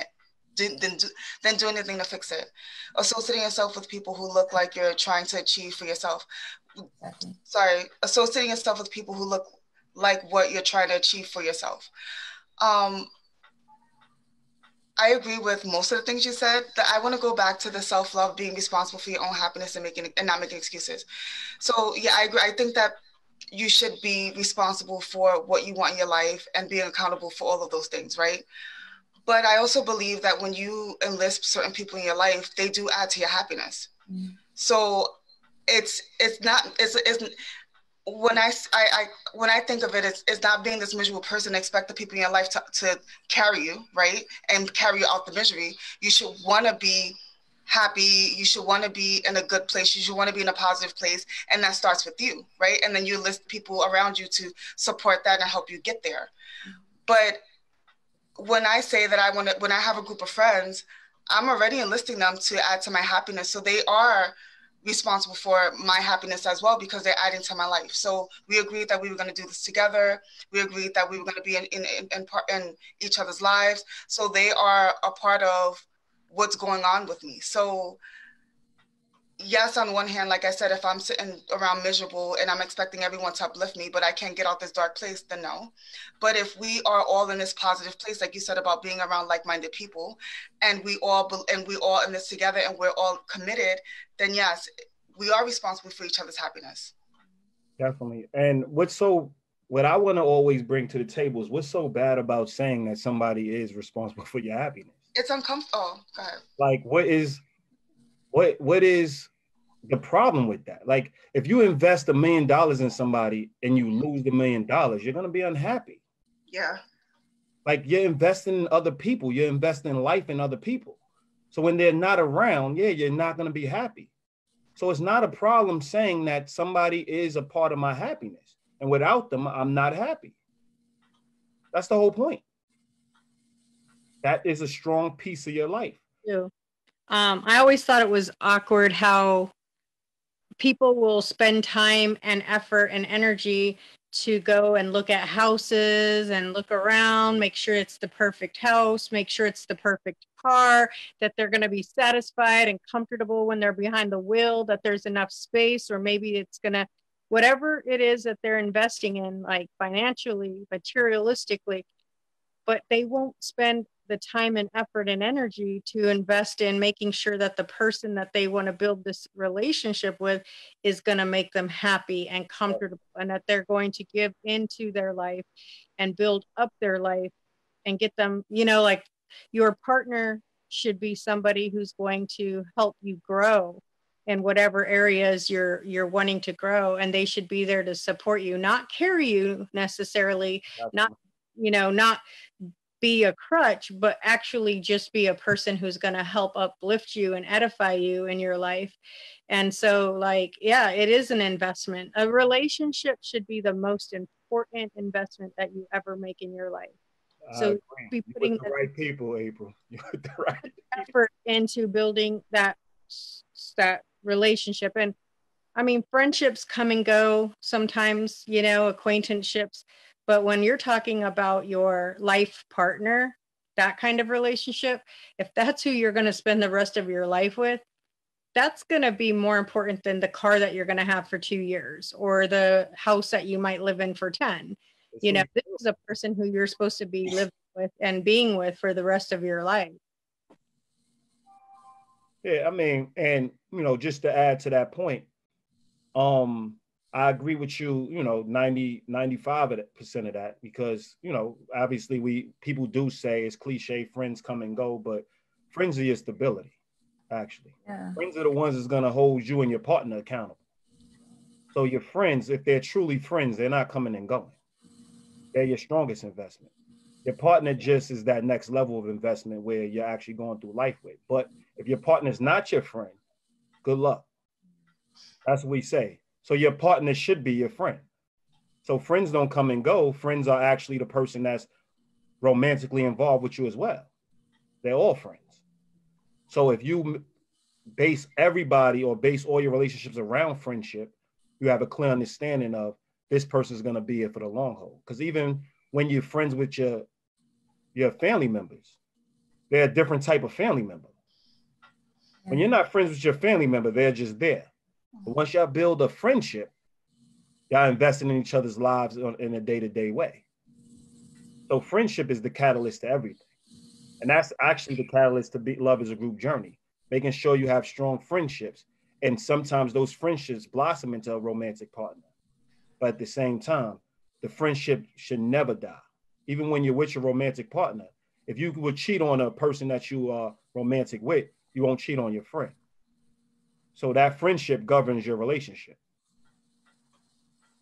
anything to fix it. Associating yourself with people who look like you're trying to achieve for yourself. Exactly. Sorry, associating yourself with people who look like what you're trying to achieve for yourself. I agree with most of the things you said. That I want to go back to the self-love, being responsible for your own happiness and not making excuses. So yeah, I agree. I think that you should be responsible for what you want in your life and being accountable for all of those things, right? But I also believe that when you enlist certain people in your life, they do add to your happiness. Mm-hmm. So it's when I think of it, it's not being this miserable person, expect the people in your life to carry you, right? And carry you out the misery. You should want to be happy. You should want to be in a good place. You should want to be in a positive place. And that starts with you, right? And then you list people around you to support that and help you get there. But when I say that when I have a group of friends, I'm already enlisting them to add to my happiness. So they are responsible for my happiness as well because they're adding to my life. So we agreed that we were going to do this together. We agreed that we were going to be in each other's lives. So they are a part of what's going on with me. So yes, on one hand, like I said, if I'm sitting around miserable and I'm expecting everyone to uplift me, but I can't get out this dark place, then no. But if we are all in this positive place, like you said about being around like-minded people, and we all in this together, and we're all committed, then yes, we are responsible for each other's happiness. Definitely. And what I want to always bring to the table is what's so bad about saying that somebody is responsible for your happiness? It's uncomfortable. Oh, go ahead. Like, what is the problem with that? Like, if you invest $1 million in somebody and you lose the $1 million, you're going to be unhappy. Yeah. Like, you're investing in other people. You're investing life in other people. So when they're not around, yeah, you're not going to be happy. So it's not a problem saying that somebody is a part of my happiness. And without them, I'm not happy. That's the whole point. That is a strong piece of your life. Yeah. I always thought it was awkward how people will spend time and effort and energy to go and look at houses and look around, make sure it's the perfect house, make sure it's the perfect car, that they're going to be satisfied and comfortable when they're behind the wheel, that there's enough space, or maybe it's going to, whatever it is that they're investing in, like financially, materialistically, but they won't spend the time and effort and energy to invest in making sure that the person that they want to build this relationship with is going to make them happy and comfortable, and that they're going to give into their life and build up their life and get them, like your partner should be somebody who's going to help you grow in whatever areas you're wanting to grow, and they should be there to support you, not carry you necessarily, not be a crutch, but actually just be a person who's going to help uplift you and edify you in your life. And so, like, yeah, it is an investment. A relationship should be the most important investment that you ever make in your life. So be putting the right people, April. You put the right effort into building that relationship. And I mean, friendships come and go sometimes, acquaintanceships. But when you're talking about your life partner, that kind of relationship, if that's who you're going to spend the rest of your life with, that's going to be more important than the car that you're going to have for 2 years or the house that you might live in for 10. This is a person who you're supposed to be living with and being with for the rest of your life. Yeah, I mean, and, just to add to that point, I agree with you, 95% of that, because, obviously people do say it's cliche, friends come and go, but friends are your stability, actually. Yeah. Friends are the ones that's going to hold you and your partner accountable. So your friends, if they're truly friends, they're not coming and going. They're your strongest investment. Your partner just is that next level of investment where you're actually going through life with. But if your partner is not your friend, good luck. That's what we say. So your partner should be your friend. So friends don't come and go. Friends are actually the person that's romantically involved with you as well. They're all friends. So if you base everybody or base all your relationships around friendship, you have a clear understanding of this person is going to be here for the long haul. Because even when you're friends with your family members, they're a different type of family member. When you're not friends with your family member, they're just there. But once y'all build a friendship, y'all investing in each other's lives in a day-to-day way. So friendship is the catalyst to everything. And that's actually the catalyst to love as a group journey, making sure you have strong friendships. And sometimes those friendships blossom into a romantic partner. But at the same time, the friendship should never die. Even when you're with your romantic partner, if you would cheat on a person that you are romantic with, you won't cheat on your friend. So that friendship governs your relationship.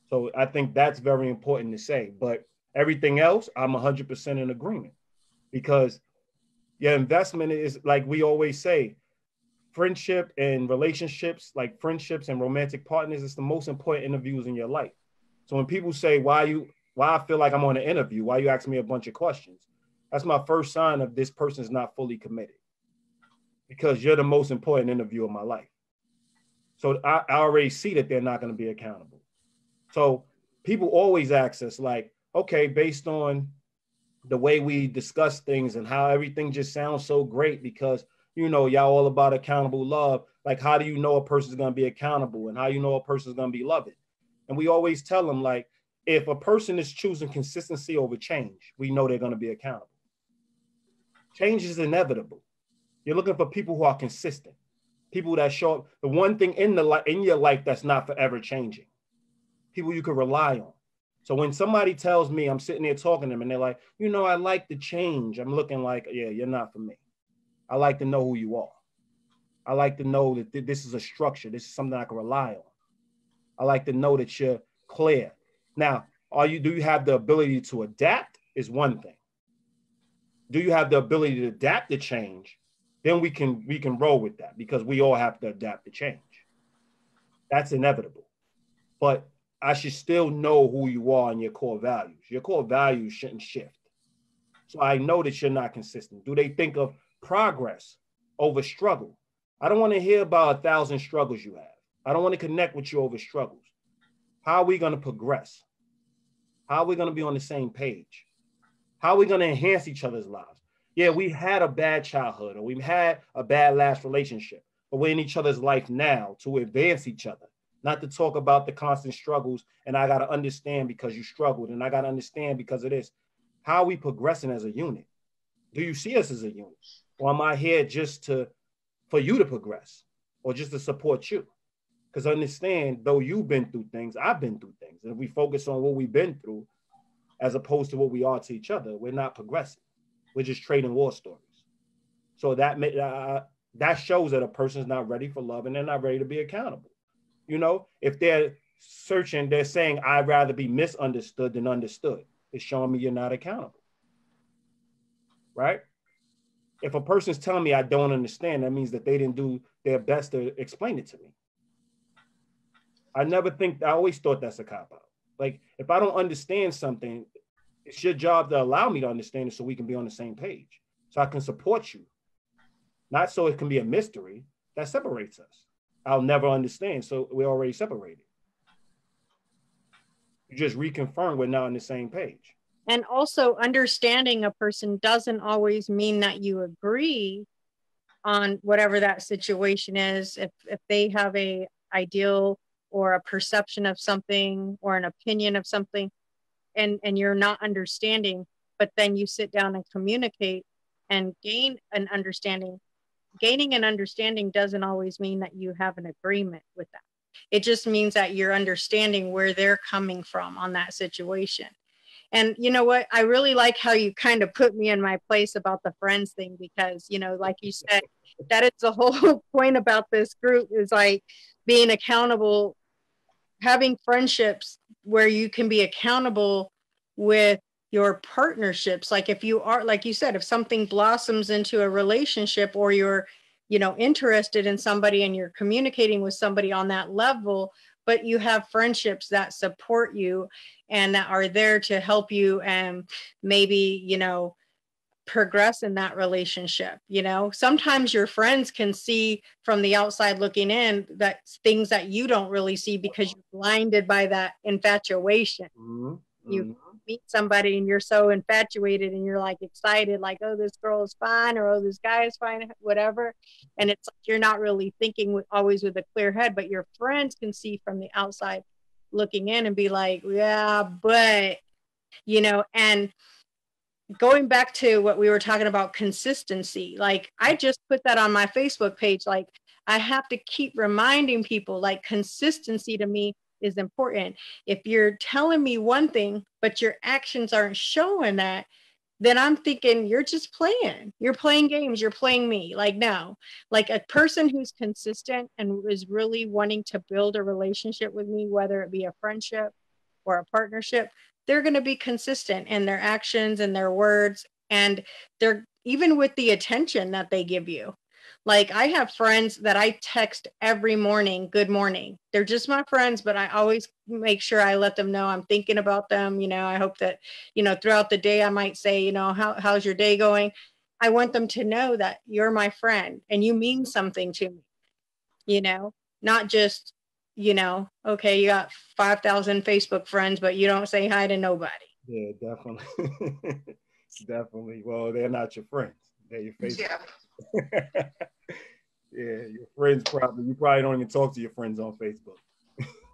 So I think that's very important to say. But everything else, I'm 100% in agreement, because your investment is, like we always say, friendship and relationships, like friendships and romantic partners, is the most important interviews in your life. So when people say, why I feel like I'm on an interview, why you ask me a bunch of questions, that's my first sign of this person is not fully committed, because you're the most important interview of my life. So I already see that they're not going to be accountable. So people always ask us, like, okay, based on the way we discuss things and how everything just sounds so great because you know, y'all all about accountable love. Like, how do you know a person's going to be accountable, and how you know a person's going to be loving? And we always tell them, like, if a person is choosing consistency over change, we know they're going to be accountable. Change is inevitable. You're looking for people who are consistent, people that show up. The one thing in your life that's not forever changing, people you can rely on. So when somebody tells me, I'm sitting there talking to them and they're like, you know, I like the change, I'm looking like, yeah, you're not for me. I like to know who you are. I like to know that this is a structure. This is something I can rely on. I like to know that you're clear. Now, do you have the ability to adapt is one thing. Do you have the ability to adapt to change? Then we can roll with that, because we all have to adapt to change. That's inevitable. But I should still know who you are and your core values. Your core values shouldn't shift. So I know that you're not consistent. Do they think of progress over struggle? I don't want to hear about 1,000 struggles you have. I don't want to connect with you over struggles. How are we going to progress? How are we going to be on the same page? How are we going to enhance each other's lives? Yeah, we had a bad childhood, or we had a bad last relationship, but we're in each other's life now to advance each other, not to talk about the constant struggles. And I got to understand because you struggled, and I got to understand because of this. How are we progressing as a unit? Do you see us as a unit? Or am I here just for you to progress, or just to support you? Because understand, though you've been through things, I've been through things. And if we focus on what we've been through, as opposed to what we are to each other, we're not progressing. We're just trading war stories. So that shows that a person's not ready for love, and they're not ready to be accountable. You know, if they're searching, they're saying, I'd rather be misunderstood than understood. It's showing me you're not accountable, right? If a person's telling me I don't understand, that means that they didn't do their best to explain it to me. I always thought that's a cop-out. Like, if I don't understand something, it's your job to allow me to understand it so we can be on the same page, so I can support you. Not so it can be a mystery that separates us. I'll never understand, so we're already separated. You just reconfirm we're not on the same page. And also, understanding a person doesn't always mean that you agree on whatever that situation is. If they have a ideal or a perception of something or an opinion of something, and you're not understanding, but then you sit down and communicate and gain an understanding. Gaining an understanding doesn't always mean that you have an agreement with that. It just means that you're understanding where they're coming from on that situation. And you know what? I really like how you kind of put me in my place about the friends thing, because, you know, like you said, that is the whole point about this group, is like being accountable, having friendships where you can be accountable with your partnerships. Like, if you are, like you said, if something blossoms into a relationship, or you're, you know, interested in somebody and you're communicating with somebody on that level, but you have friendships that support you and that are there to help you and maybe, you know, progress in that relationship. You know, sometimes your friends can see from the outside looking in that things that you don't really see because you're blinded by that infatuation. Mm-hmm. You meet somebody and you're so infatuated and you're like excited, like, oh, this girl is fine, or oh, this guy is fine, whatever. And it's like you're not really thinking always with a clear head, but your friends can see from the outside looking in and be like, yeah, but, you know. And going back to what we were talking about, consistency, like I just put that on my Facebook page. Like, I have to keep reminding people, like, consistency to me is important. If you're telling me one thing, but your actions aren't showing that, then I'm thinking you're just playing. You're playing games. You're playing me. Like, no, like a person who's consistent and is really wanting to build a relationship with me, whether it be a friendship or a partnership, they're going to be consistent in their actions and their words. And they're even with the attention that they give you. Like, I have friends that I text every morning, good morning. They're just my friends, but I always make sure I let them know I'm thinking about them. You know, I hope that, you know, throughout the day, I might say, you know, how's your day going? I want them to know that you're my friend and you mean something to me, you know, not just, you know, okay, you got 5,000 Facebook friends, but you don't say hi to nobody. Yeah, definitely. Definitely. Well, they're not your friends. They're your Facebook. Yeah. Yeah, your friends you probably don't even talk to your friends on Facebook,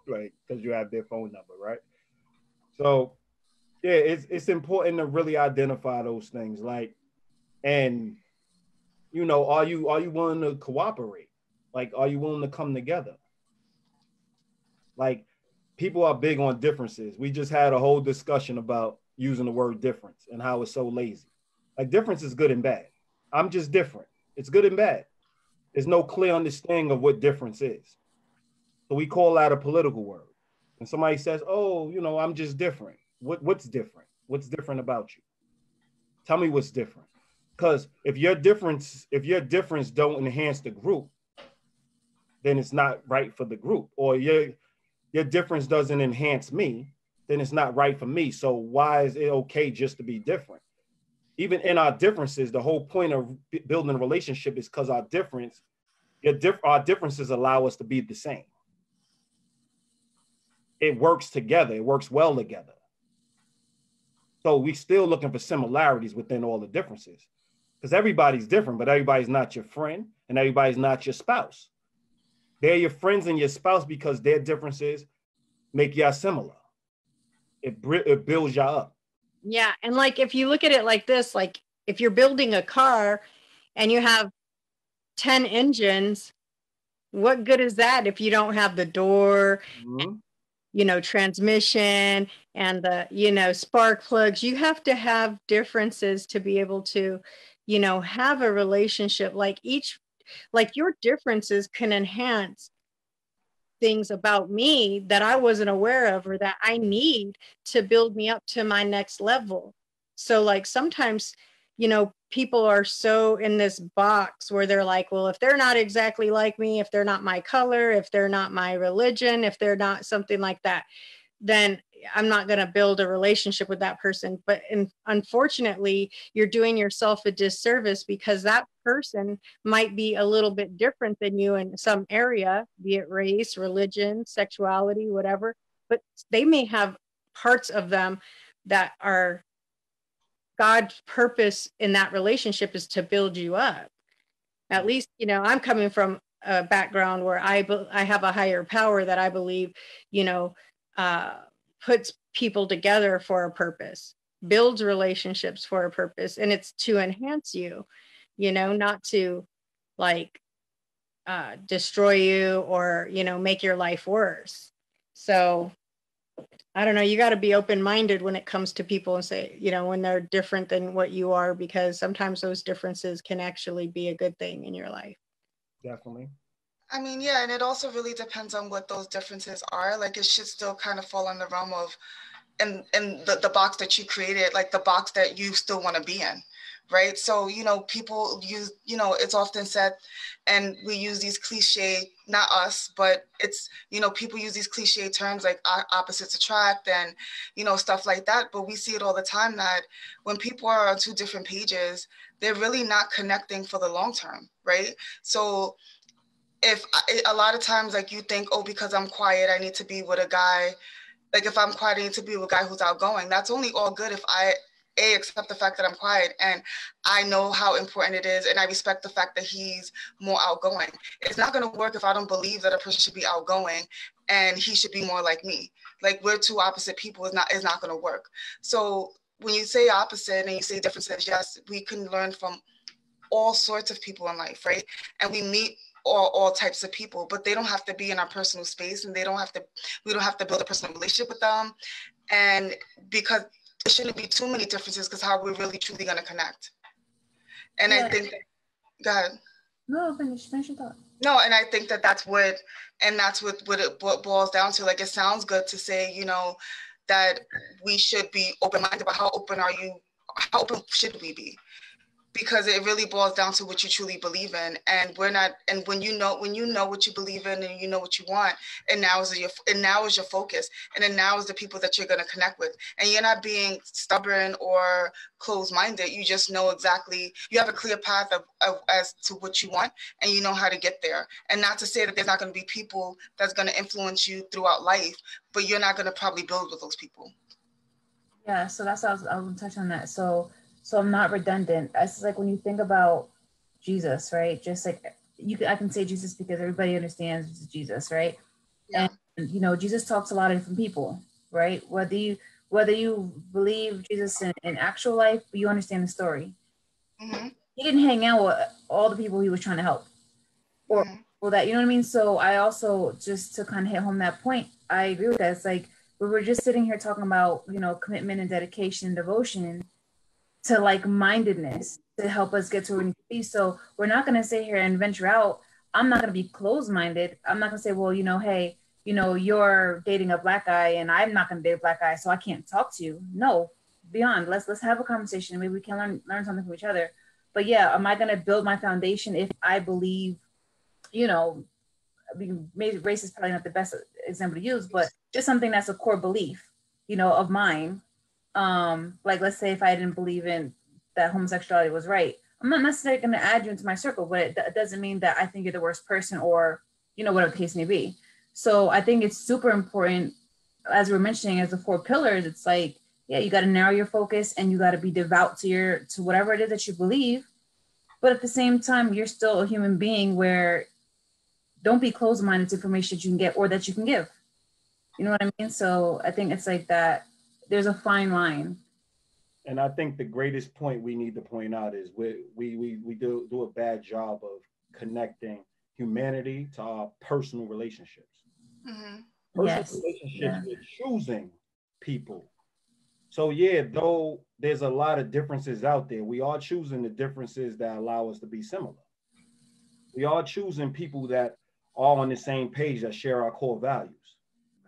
like because you have their phone number, right? So yeah, it's important to really identify those things, like, and are you willing to cooperate? Like, are you willing to come together? Like, people are big on differences. We just had a whole discussion about using the word difference and how it's so lazy. Like, difference is good and bad. I'm just different. It's good and bad. There's no clear understanding of what difference is. So we call that a political word. And somebody says, "Oh, I'm just different." What's different? What's different about you? Tell me what's different. Because if your difference don't enhance the group, then it's not right for the group. Or your difference doesn't enhance me, then it's not right for me. So why is it okay just to be different? Even in our differences, the whole point of building a relationship is because our differences allow us to be the same. It works together. It works well together. So we still looking for similarities within all the differences, because everybody's different, but everybody's not your friend and everybody's not your spouse. They're your friends and your spouse because their differences make y'all similar. It builds y'all up. Yeah. And like, if you look at it like this, like if you're building a car and you have 10 engines, what good is that if you don't have the door, transmission and the, spark plugs? You have to have differences to be able to, have a relationship. Like your differences can enhance things about me that I wasn't aware of or that I need to build me up to my next level. So like sometimes, people are so in this box where they're like, well, if they're not exactly like me, if they're not my color, if they're not my religion, if they're not something like that, then I'm not going to build a relationship with that person. But unfortunately, you're doing yourself a disservice because that person might be a little bit different than you in some area, be it race, religion, sexuality, whatever. But they may have parts of them that are God's purpose in that relationship is to build you up. At least, I'm coming from a background where I have a higher power that I believe, puts people together for a purpose, builds relationships for a purpose, and it's to enhance you, not to like destroy you or, make your life worse. So I don't know, you got to be open-minded when it comes to people and say, when they're different than what you are, because sometimes those differences can actually be a good thing in your life. Definitely. I mean, yeah, and it also really depends on what those differences are. Like, it should still kind of fall in the realm of, in the box that you created, like the box that you still want to be in, right? So, people use, it's often said, and we use these cliche, not us, but it's, people use these cliche terms like opposites attract and, stuff like that. But we see it all the time that when people are on two different pages, they're really not connecting for the long term, right? So if a lot of times, like, you think, oh, because I'm quiet, I need to be with a guy. Like, if I'm quiet, I need to be with a guy who's outgoing. That's only all good if I accept the fact that I'm quiet and I know how important it is and I respect the fact that he's more outgoing. It's not going to work if I don't believe that a person should be outgoing and he should be more like me. Like, we're two opposite people. Is not going to work. So when you say opposite and you say differences, yes, we can learn from all sorts of people in life, right? And we meet all types of people, but they don't have to be in our personal space, and we don't have to build a personal relationship with them. And because there shouldn't be too many differences, because how we're really truly going to connect. And yeah. I think, go ahead. No, finish your thought. No, and I think that's what it boils down to. Like, it sounds good to say, that we should be open-minded, but how open should we be? Because it really boils down to what you truly believe in, and when you know what you believe in and you know what you want, and now is your focus, and then now is the people that you're going to connect with, and you're not being stubborn or closed-minded. You just know exactly, you have a clear path of as to what you want, and you know how to get there. And not to say that there's not going to be people that's going to influence you throughout life, but you're not going to probably build with those people. Yeah, so that's what I was going to touch on that. So I'm not redundant. It's like when you think about Jesus, right? Just like I can say Jesus because everybody understands Jesus, right? Yeah. And you know, Jesus talks to a lot of different people, right? Whether you believe Jesus in actual life, but you understand the story. Mm-hmm. He didn't hang out with all the people he was trying to help, or Mm-hmm. that, you know what I mean? So I also, just to kind of hit home that point, I agree with that. It's like we were just sitting here talking about, you know, commitment and dedication and devotion to like-mindedness to help us get to where we need to be. So we're not going to sit here and venture out. I'm not going to be closed-minded. I'm not going to say, well, you know, hey, you know, you're dating a black guy and I'm not going to date a black guy, so I can't talk to you. No, beyond. Let's have a conversation. Maybe we can learn something from each other. But yeah, am I going to build my foundation if I believe, you know, maybe race is probably not the best example to use, but just something that's a core belief, you know, of mine. Like let's say if I didn't believe in that homosexuality was right, I'm not necessarily going to add you into my circle, but it doesn't mean that I think you're the worst person, or, you know, whatever the case may be. So I think it's super important, as we're mentioning, as the 4 pillars. It's like, yeah, you got to narrow your focus and you got to be devout to whatever it is that you believe. But at the same time, you're still a human being where don't be closed-minded to information that you can get or that you can give. You know what I mean? So I think it's like that. There's a fine line. And I think the greatest point we need to point out is we do a bad job of connecting humanity to our personal relationships. Mm-hmm. Personal Yes. relationships, Yeah. we're choosing people. So yeah, though there's a lot of differences out there, we are choosing the differences that allow us to be similar. We are choosing people that are on the same page, that share our core values.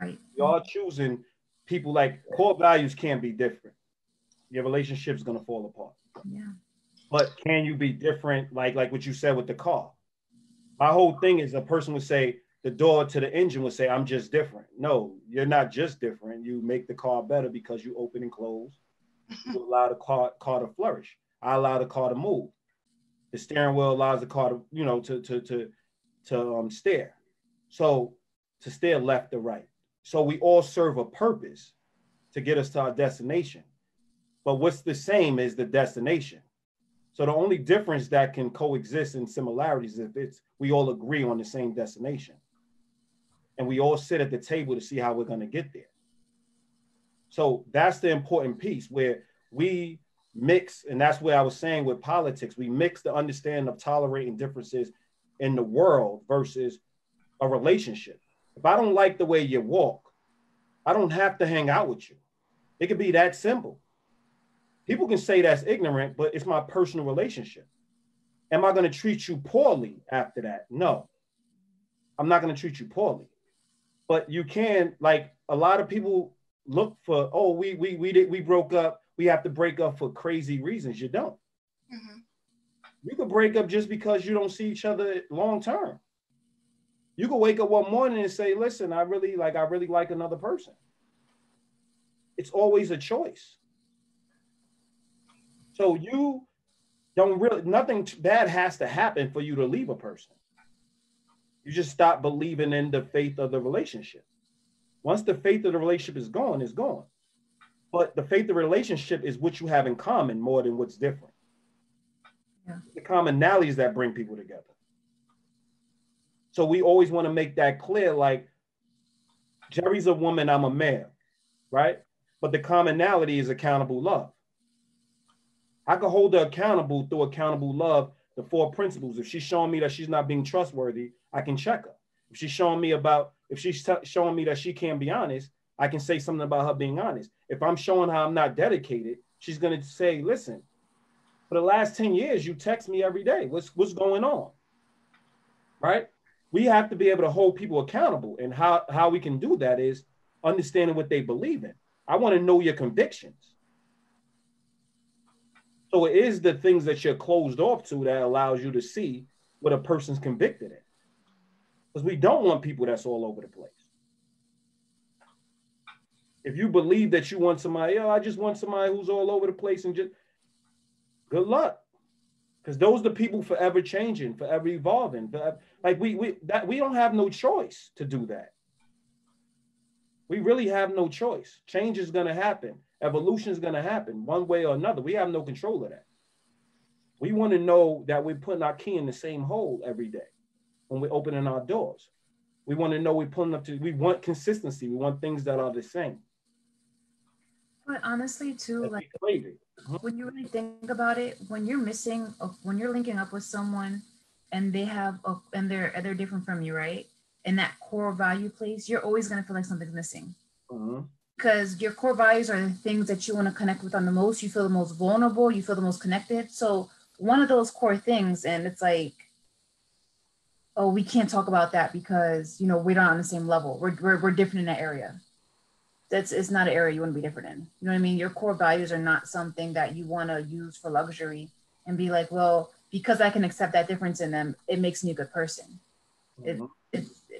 Right. We are choosing people, like, core values can't be different. Your relationship's gonna fall apart. Yeah. But can you be different? Like what you said with the car. My whole thing is, a person would say, the door to the engine would say, I'm just different. No, you're not just different. You make the car better because you open and close. You allow the car to flourish. I allow the car to move. The steering wheel allows the car to, you know, to steer. So to steer left to right. So we all serve a purpose to get us to our destination. But what's the same is the destination. So the only difference that can coexist in similarities is if we all agree on the same destination. And we all sit at the table to see how we're going to get there. So that's the important piece, where we mix, and that's where I was saying with politics, we mix the understanding of tolerating differences in the world versus a relationship. If I don't like the way you walk, I don't have to hang out with you. It could be that simple. People can say that's ignorant, but it's my personal relationship. Am I going to treat you poorly after that? No, I'm not going to treat you poorly. But you can, like, a lot of people look for, oh, we broke up. We have to break up for crazy reasons. You don't. Mm-hmm. You could break up just because you don't see each other long term. You could wake up one morning and say, listen, I really like another person. It's always a choice. So you don't really, nothing bad has to happen for you to leave a person. You just stop believing in the faith of the relationship. Once the faith of the relationship is gone, it's gone. But the faith of the relationship is what you have in common more than what's different. Yeah. The commonalities that bring people together. So we always want to make that clear, like, Jerry's a woman, I'm a male, right? But the commonality is accountable love. I can hold her accountable through accountable love, the 4 principles. If she's showing me that she's not being trustworthy, I can check her. If she's showing me showing me that she can't be honest, I can say something about her being honest. If I'm showing her I'm not dedicated, she's going to say, listen, for the last 10 years, you text me every day. What's going on? Right? We have to be able to hold people accountable. And how we can do that is understanding what they believe in. I want to know your convictions. So it is the things that you're closed off to that allows you to see what a person's convicted in. Because we don't want people that's all over the place. If you believe that you want somebody, I just want somebody who's all over the place, and just good luck. Because those are the people forever changing, forever evolving. Like we don't have no choice to do that. We really have no choice. Change is going to happen. Evolution is going to happen one way or another. We have no control of that. We want to know that we're putting our key in the same hole every day when we're opening our doors. We want to know we're pulling up to, we want consistency. We want things that are the same. But honestly, too, like Mm-hmm. when you really think about it, when you're when you're linking up with someone and they have, and they're different from you, right? In that core value place, you're always gonna feel like something's missing. Mm-hmm. Because your core values are the things that you want to connect with on the most. You feel the most vulnerable. You feel the most connected. So one of those core things, and it's like, oh, we can't talk about that because we're not on the same level. We're different in that area. It's not an area you want to be different in. You know what I mean? Your core values are not something that you want to use for luxury and be like, well, because I can accept that difference in them, it makes me a good person. Mm-hmm.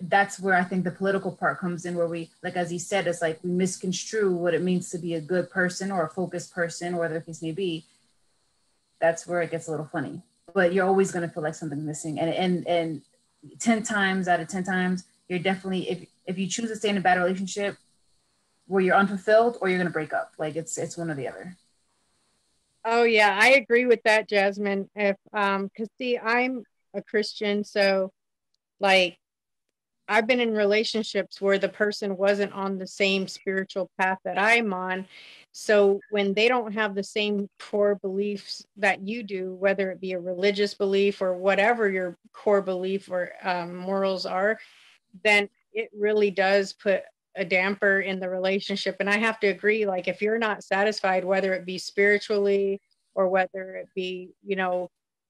That's where I think the political part comes in, where we, like, as he said, it's like we misconstrue what it means to be a good person or a focused person, or whatever the case may be. That's where it gets a little funny. But you're always going to feel like something's missing. And 10 times out of 10 times, you're definitely, if you choose to stay in a bad relationship where you're unfulfilled, or you're going to break up. Like it's one or the other. Oh yeah, I agree with that, Jasmine. If cuz see, I'm a Christian, so like I've been in relationships where the person wasn't on the same spiritual path that I'm on. So when they don't have the same core beliefs that you do, whether it be a religious belief or whatever your core belief or morals are, then it really does put a damper in the relationship. And I have to agree, like if you're not satisfied, whether it be spiritually or whether it be,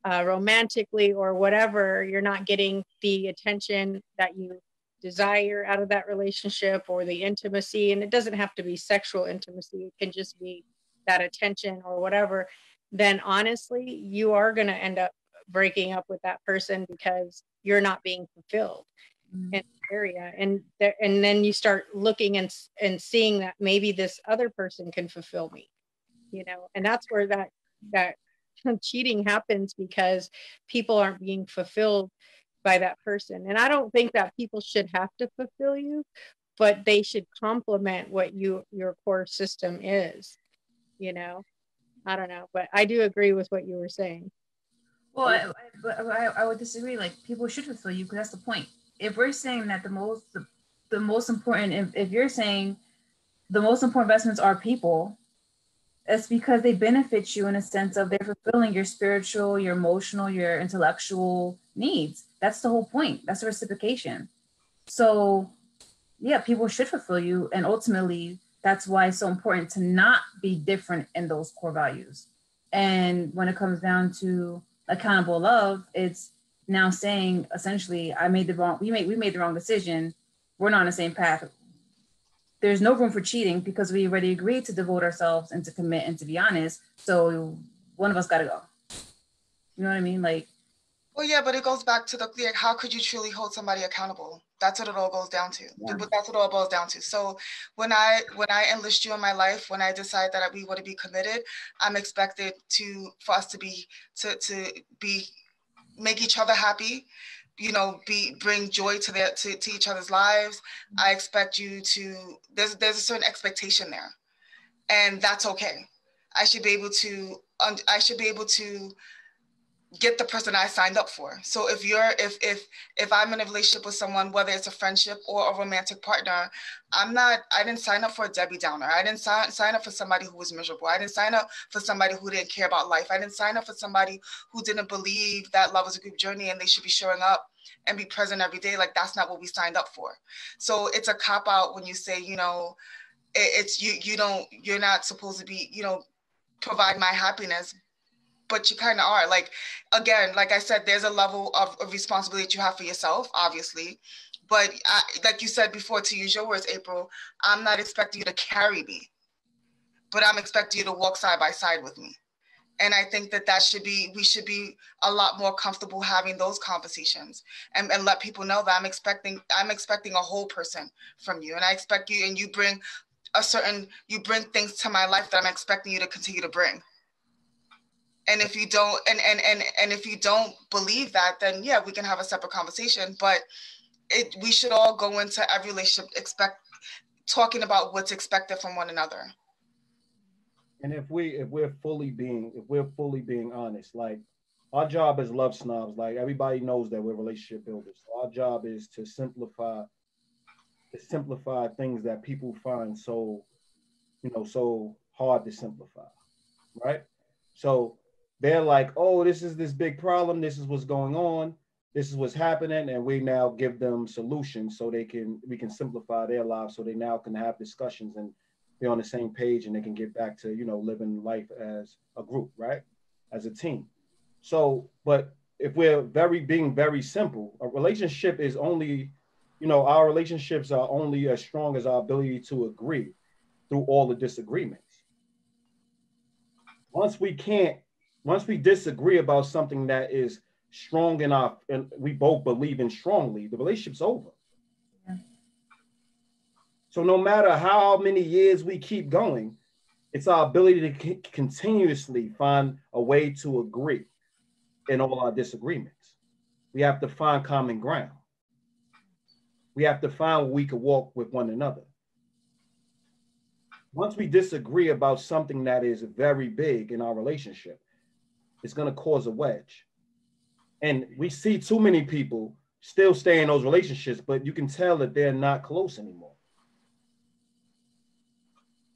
romantically or whatever, you're not getting the attention that you desire out of that relationship or the intimacy. And it doesn't have to be sexual intimacy. It can just be that attention or whatever. Then honestly, you are going to end up breaking up with that person because you're not being fulfilled in the area. And then you start looking and seeing that maybe this other person can fulfill me, and that's where that cheating happens, because people aren't being fulfilled by that person. And I don't think that people should have to fulfill you, but they should complement what your core system is. I don't know, but I do agree with what you were saying. Well, I would disagree. Like, people should fulfill you, because that's the point. If we're saying that the most important, if you're saying the most important investments are people, it's because they benefit you in a sense of they're fulfilling your spiritual, your emotional, your intellectual needs. That's the whole point. That's the reciprocation. So yeah, people should fulfill you. And ultimately, that's why it's so important to not be different in those core values. And when it comes down to accountable love, it's now saying essentially, we made the wrong decision. We're not on the same path. There's no room for cheating because we already agreed to devote ourselves and to commit and to be honest. So one of us got to go. You know what I mean? Like, well, yeah, but it goes back to how could you truly hold somebody accountable? That's what it all goes down to. Yeah. But that's what it all boils down to. So when I enlist you in my life, when I decide that we want to be committed, I'm expected for us to be make each other happy, bring joy to each other's lives. I expect you to. There's a certain expectation there, and that's okay. I should be able to get the person I signed up for. So if I'm in a relationship with someone, whether it's a friendship or a romantic partner, I didn't sign up for a Debbie Downer. I didn't sign up for somebody who was miserable. I didn't sign up for somebody who didn't care about life. I didn't sign up for somebody who didn't believe that love is a group journey and they should be showing up and be present every day. Like, that's not what we signed up for. So it's a cop out when you say, it's you're not supposed to be, provide my happiness, but you kind of are. Like, again, like I said, there's a level of responsibility that you have for yourself, obviously. But like you said before, to use your words, April, I'm not expecting you to carry me, but I'm expecting you to walk side by side with me. And I think we should be a lot more comfortable having those conversations and let people know that I'm expecting a whole person from you. And I expect you, and you bring things to my life that I'm expecting you to continue to bring. And if you don't, and if you don't believe that, then yeah, we can have a separate conversation. But we should all go into every relationship talking about what's expected from one another. And if we're fully being honest, like, our job as love snobs, like everybody knows that we're relationship builders. So our job is to simplify things that people find so, so hard to simplify, right? So they're like, oh, this is this big problem. This is what's going on. This is what's happening. And we now give them solutions so we can simplify their lives so they now can have discussions and be on the same page and they can get back to, living life as a group, right? As a team. So, but if we're being very simple, a relationship is only, our relationships are only as strong as our ability to agree through all the disagreements. Once we disagree about something that is strong enough and we both believe in strongly, the relationship's over. Yeah. So no matter how many years we keep going, it's our ability to continuously find a way to agree in all our disagreements. We have to find common ground. We have to find where we can walk with one another. Once we disagree about something that is very big in our relationship, it's going to cause a wedge. And we see too many people still stay in those relationships, but you can tell that they're not close anymore.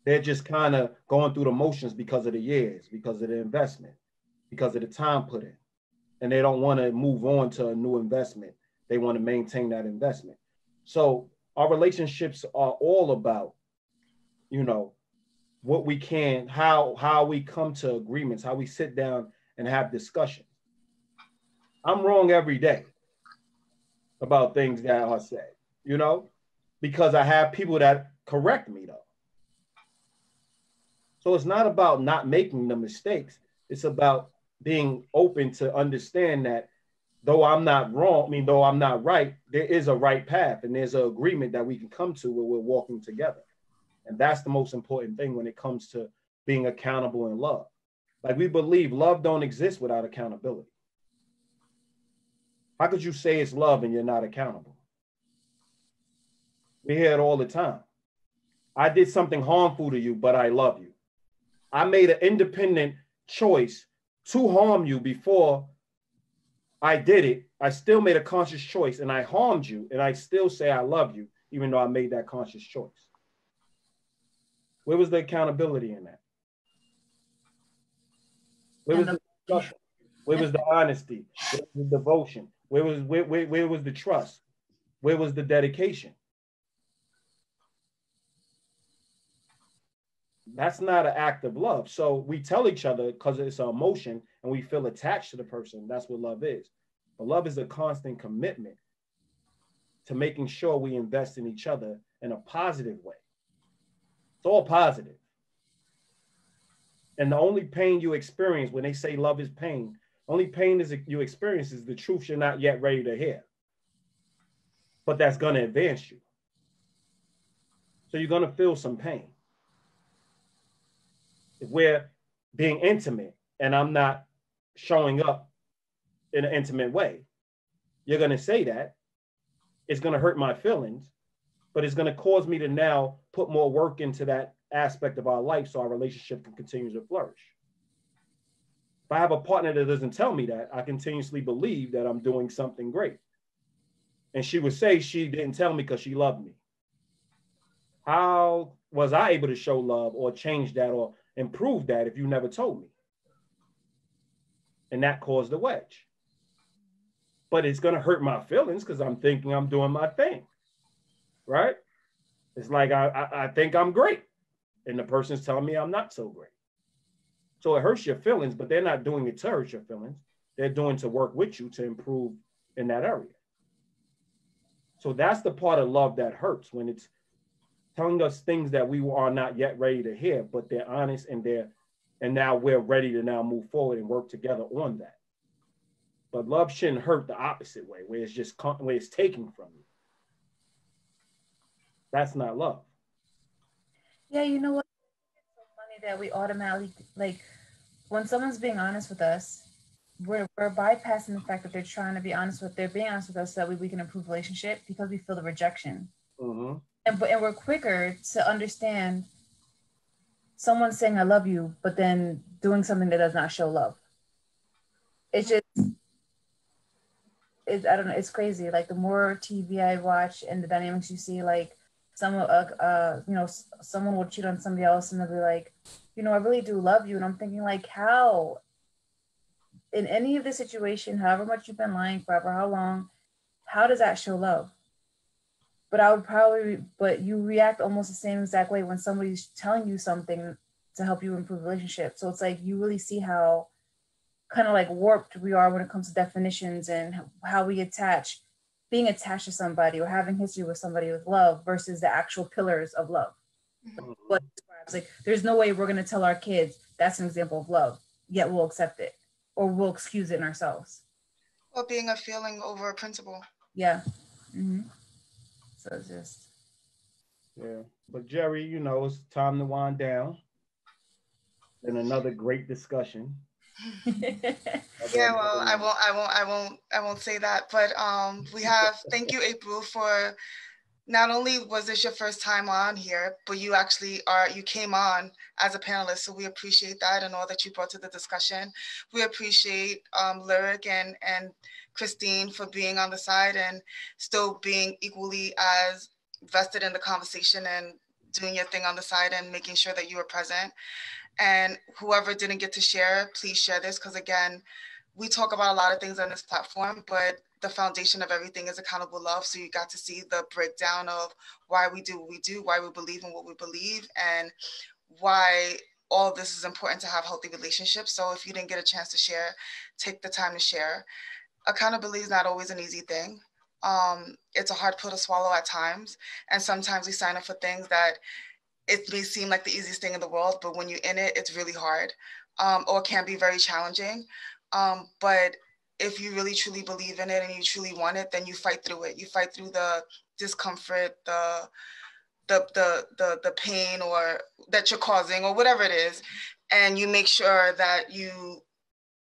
They're just kind of going through the motions because of the years, because of the investment, because of the time put in. And they don't want to move on to a new investment. They want to maintain that investment. So our relationships are all about, what we can, how we come to agreements, how we sit down and have discussions. I'm wrong every day about things that are said, because I have people that correct me though. So it's not about not making the mistakes. It's about being open to understand that though I'm not wrong, though I'm not right, there is a right path and there's an agreement that we can come to where we're walking together. And that's the most important thing when it comes to being accountable in love. Like we believe love don't exist without accountability. How could you say it's love and you're not accountable? We hear it all the time. I did something harmful to you, but I love you. I made an independent choice to harm you before I did it. I still made a conscious choice and I harmed you and I still say I love you, even though I made that conscious choice. Where was the accountability in that? Where was the discussion? Where was the honesty? Where was the devotion? Where was the trust? Where was the dedication? That's not an act of love. So we tell each other because it's an emotion and we feel attached to the person. That's what love is. But love is a constant commitment to making sure we invest in each other in a positive way. It's all positive. And the only pain you experience when they say love is pain, only pain is you experience is the truth you're not yet ready to hear. But that's going to advance you. So you're going to feel some pain. If we're being intimate and I'm not showing up in an intimate way, you're going to say that. It's going to hurt my feelings, but it's going to cause me to now put more work into that aspect of our life so our relationship can continue to flourish. If I have a partner that doesn't tell me that, I continuously believe that I'm doing something great. And she would say she didn't tell me because she loved me. How was I able to show love or change that or improve that if you never told me? And that caused a wedge. But it's going to hurt my feelings because I'm thinking I'm doing my thing, right? It's like I think I'm great. And the person's telling me I'm not so great. So it hurts your feelings, but they're not doing it to hurt your feelings. They're doing to work with you to improve in that area. So that's the part of love that hurts, when it's telling us things that we are not yet ready to hear, but they're honest and now we're ready to now move forward and work together on that. But love shouldn't hurt the opposite way, where it's taking from you. That's not love. Yeah, you know what? It's so funny that we automatically, like, when someone's being honest with us, we're bypassing the fact that they're trying to be honest with, they're being honest with us so that we can improve relationship because we feel the rejection. Mm-hmm. And we're quicker to understand someone saying I love you, but then doing something that does not show love. it's just, I don't know, it's crazy. Like the more TV I watch and the dynamics you see, like someone will cheat on somebody else and they'll be like, I really do love you. And I'm thinking like, how? In any of the situation, however much you've been lying forever, how long, how does that show love? But you react almost the same exact way when somebody's telling you something to help you improve the relationship. So it's like, you really see how kind of like warped we are when it comes to definitions and how we being attached to somebody or having history with somebody with love versus the actual pillars of love. But it's like, there's no way we're going to tell our kids that's an example of love, yet we'll accept it or we'll excuse it in ourselves. Or being a feeling over a principle. Yeah. Mm-hmm. So it's just. Yeah. But Jerry, it's time to wind down. Been another great discussion. Yeah, well, I won't say that, but thank you, April, for not only was this your first time on here, but you came on as a panelist, so we appreciate that and all that you brought to the discussion. We appreciate Lyric and Christine for being on the side and still being equally as vested in the conversation and doing your thing on the side and making sure that you were present. And whoever didn't get to share, please share this, because again, we talk about a lot of things on this platform, but the foundation of everything is accountable love. So you got to see the breakdown of why we do what we do, why we believe in what we believe, and why all of this is important to have healthy relationships. So if you didn't get a chance to share, take the time to share. Accountability is not always an easy thing. It's a hard pill to swallow at times. And sometimes we sign up for things that it may seem like the easiest thing in the world, but when you're in it, it's really hard, or can be very challenging. But if you really truly believe in it and you truly want it, then you fight through it. You fight through the discomfort, the pain or that you're causing or whatever it is, and you make sure that you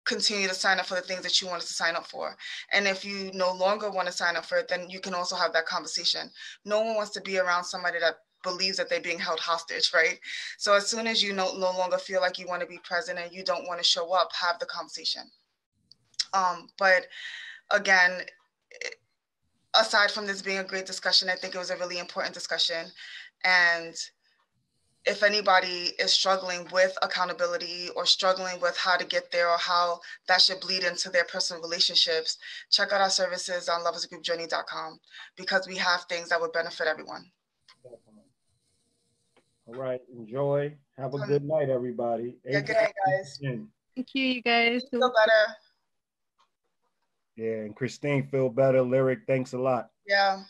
continue to sign up for the things that you wanted to sign up for. And if you no longer want to sign up for it, then you can also have that conversation. No one wants to be around somebody that believes that they're being held hostage, right? So as soon as you no longer feel like you want to be present and you don't want to show up, have the conversation. But again, aside from this being a great discussion, I think it was a really important discussion. And if anybody is struggling with accountability or struggling with how to get there or how that should bleed into their personal relationships, check out our services on loveisgroupjourney.com, because we have things that would benefit everyone. All right. Enjoy. Have a good night, everybody. Yeah, good night, guys. Thank you, you guys. Feel better. Yeah, and Christine, feel better. Lyric, thanks a lot. Yeah.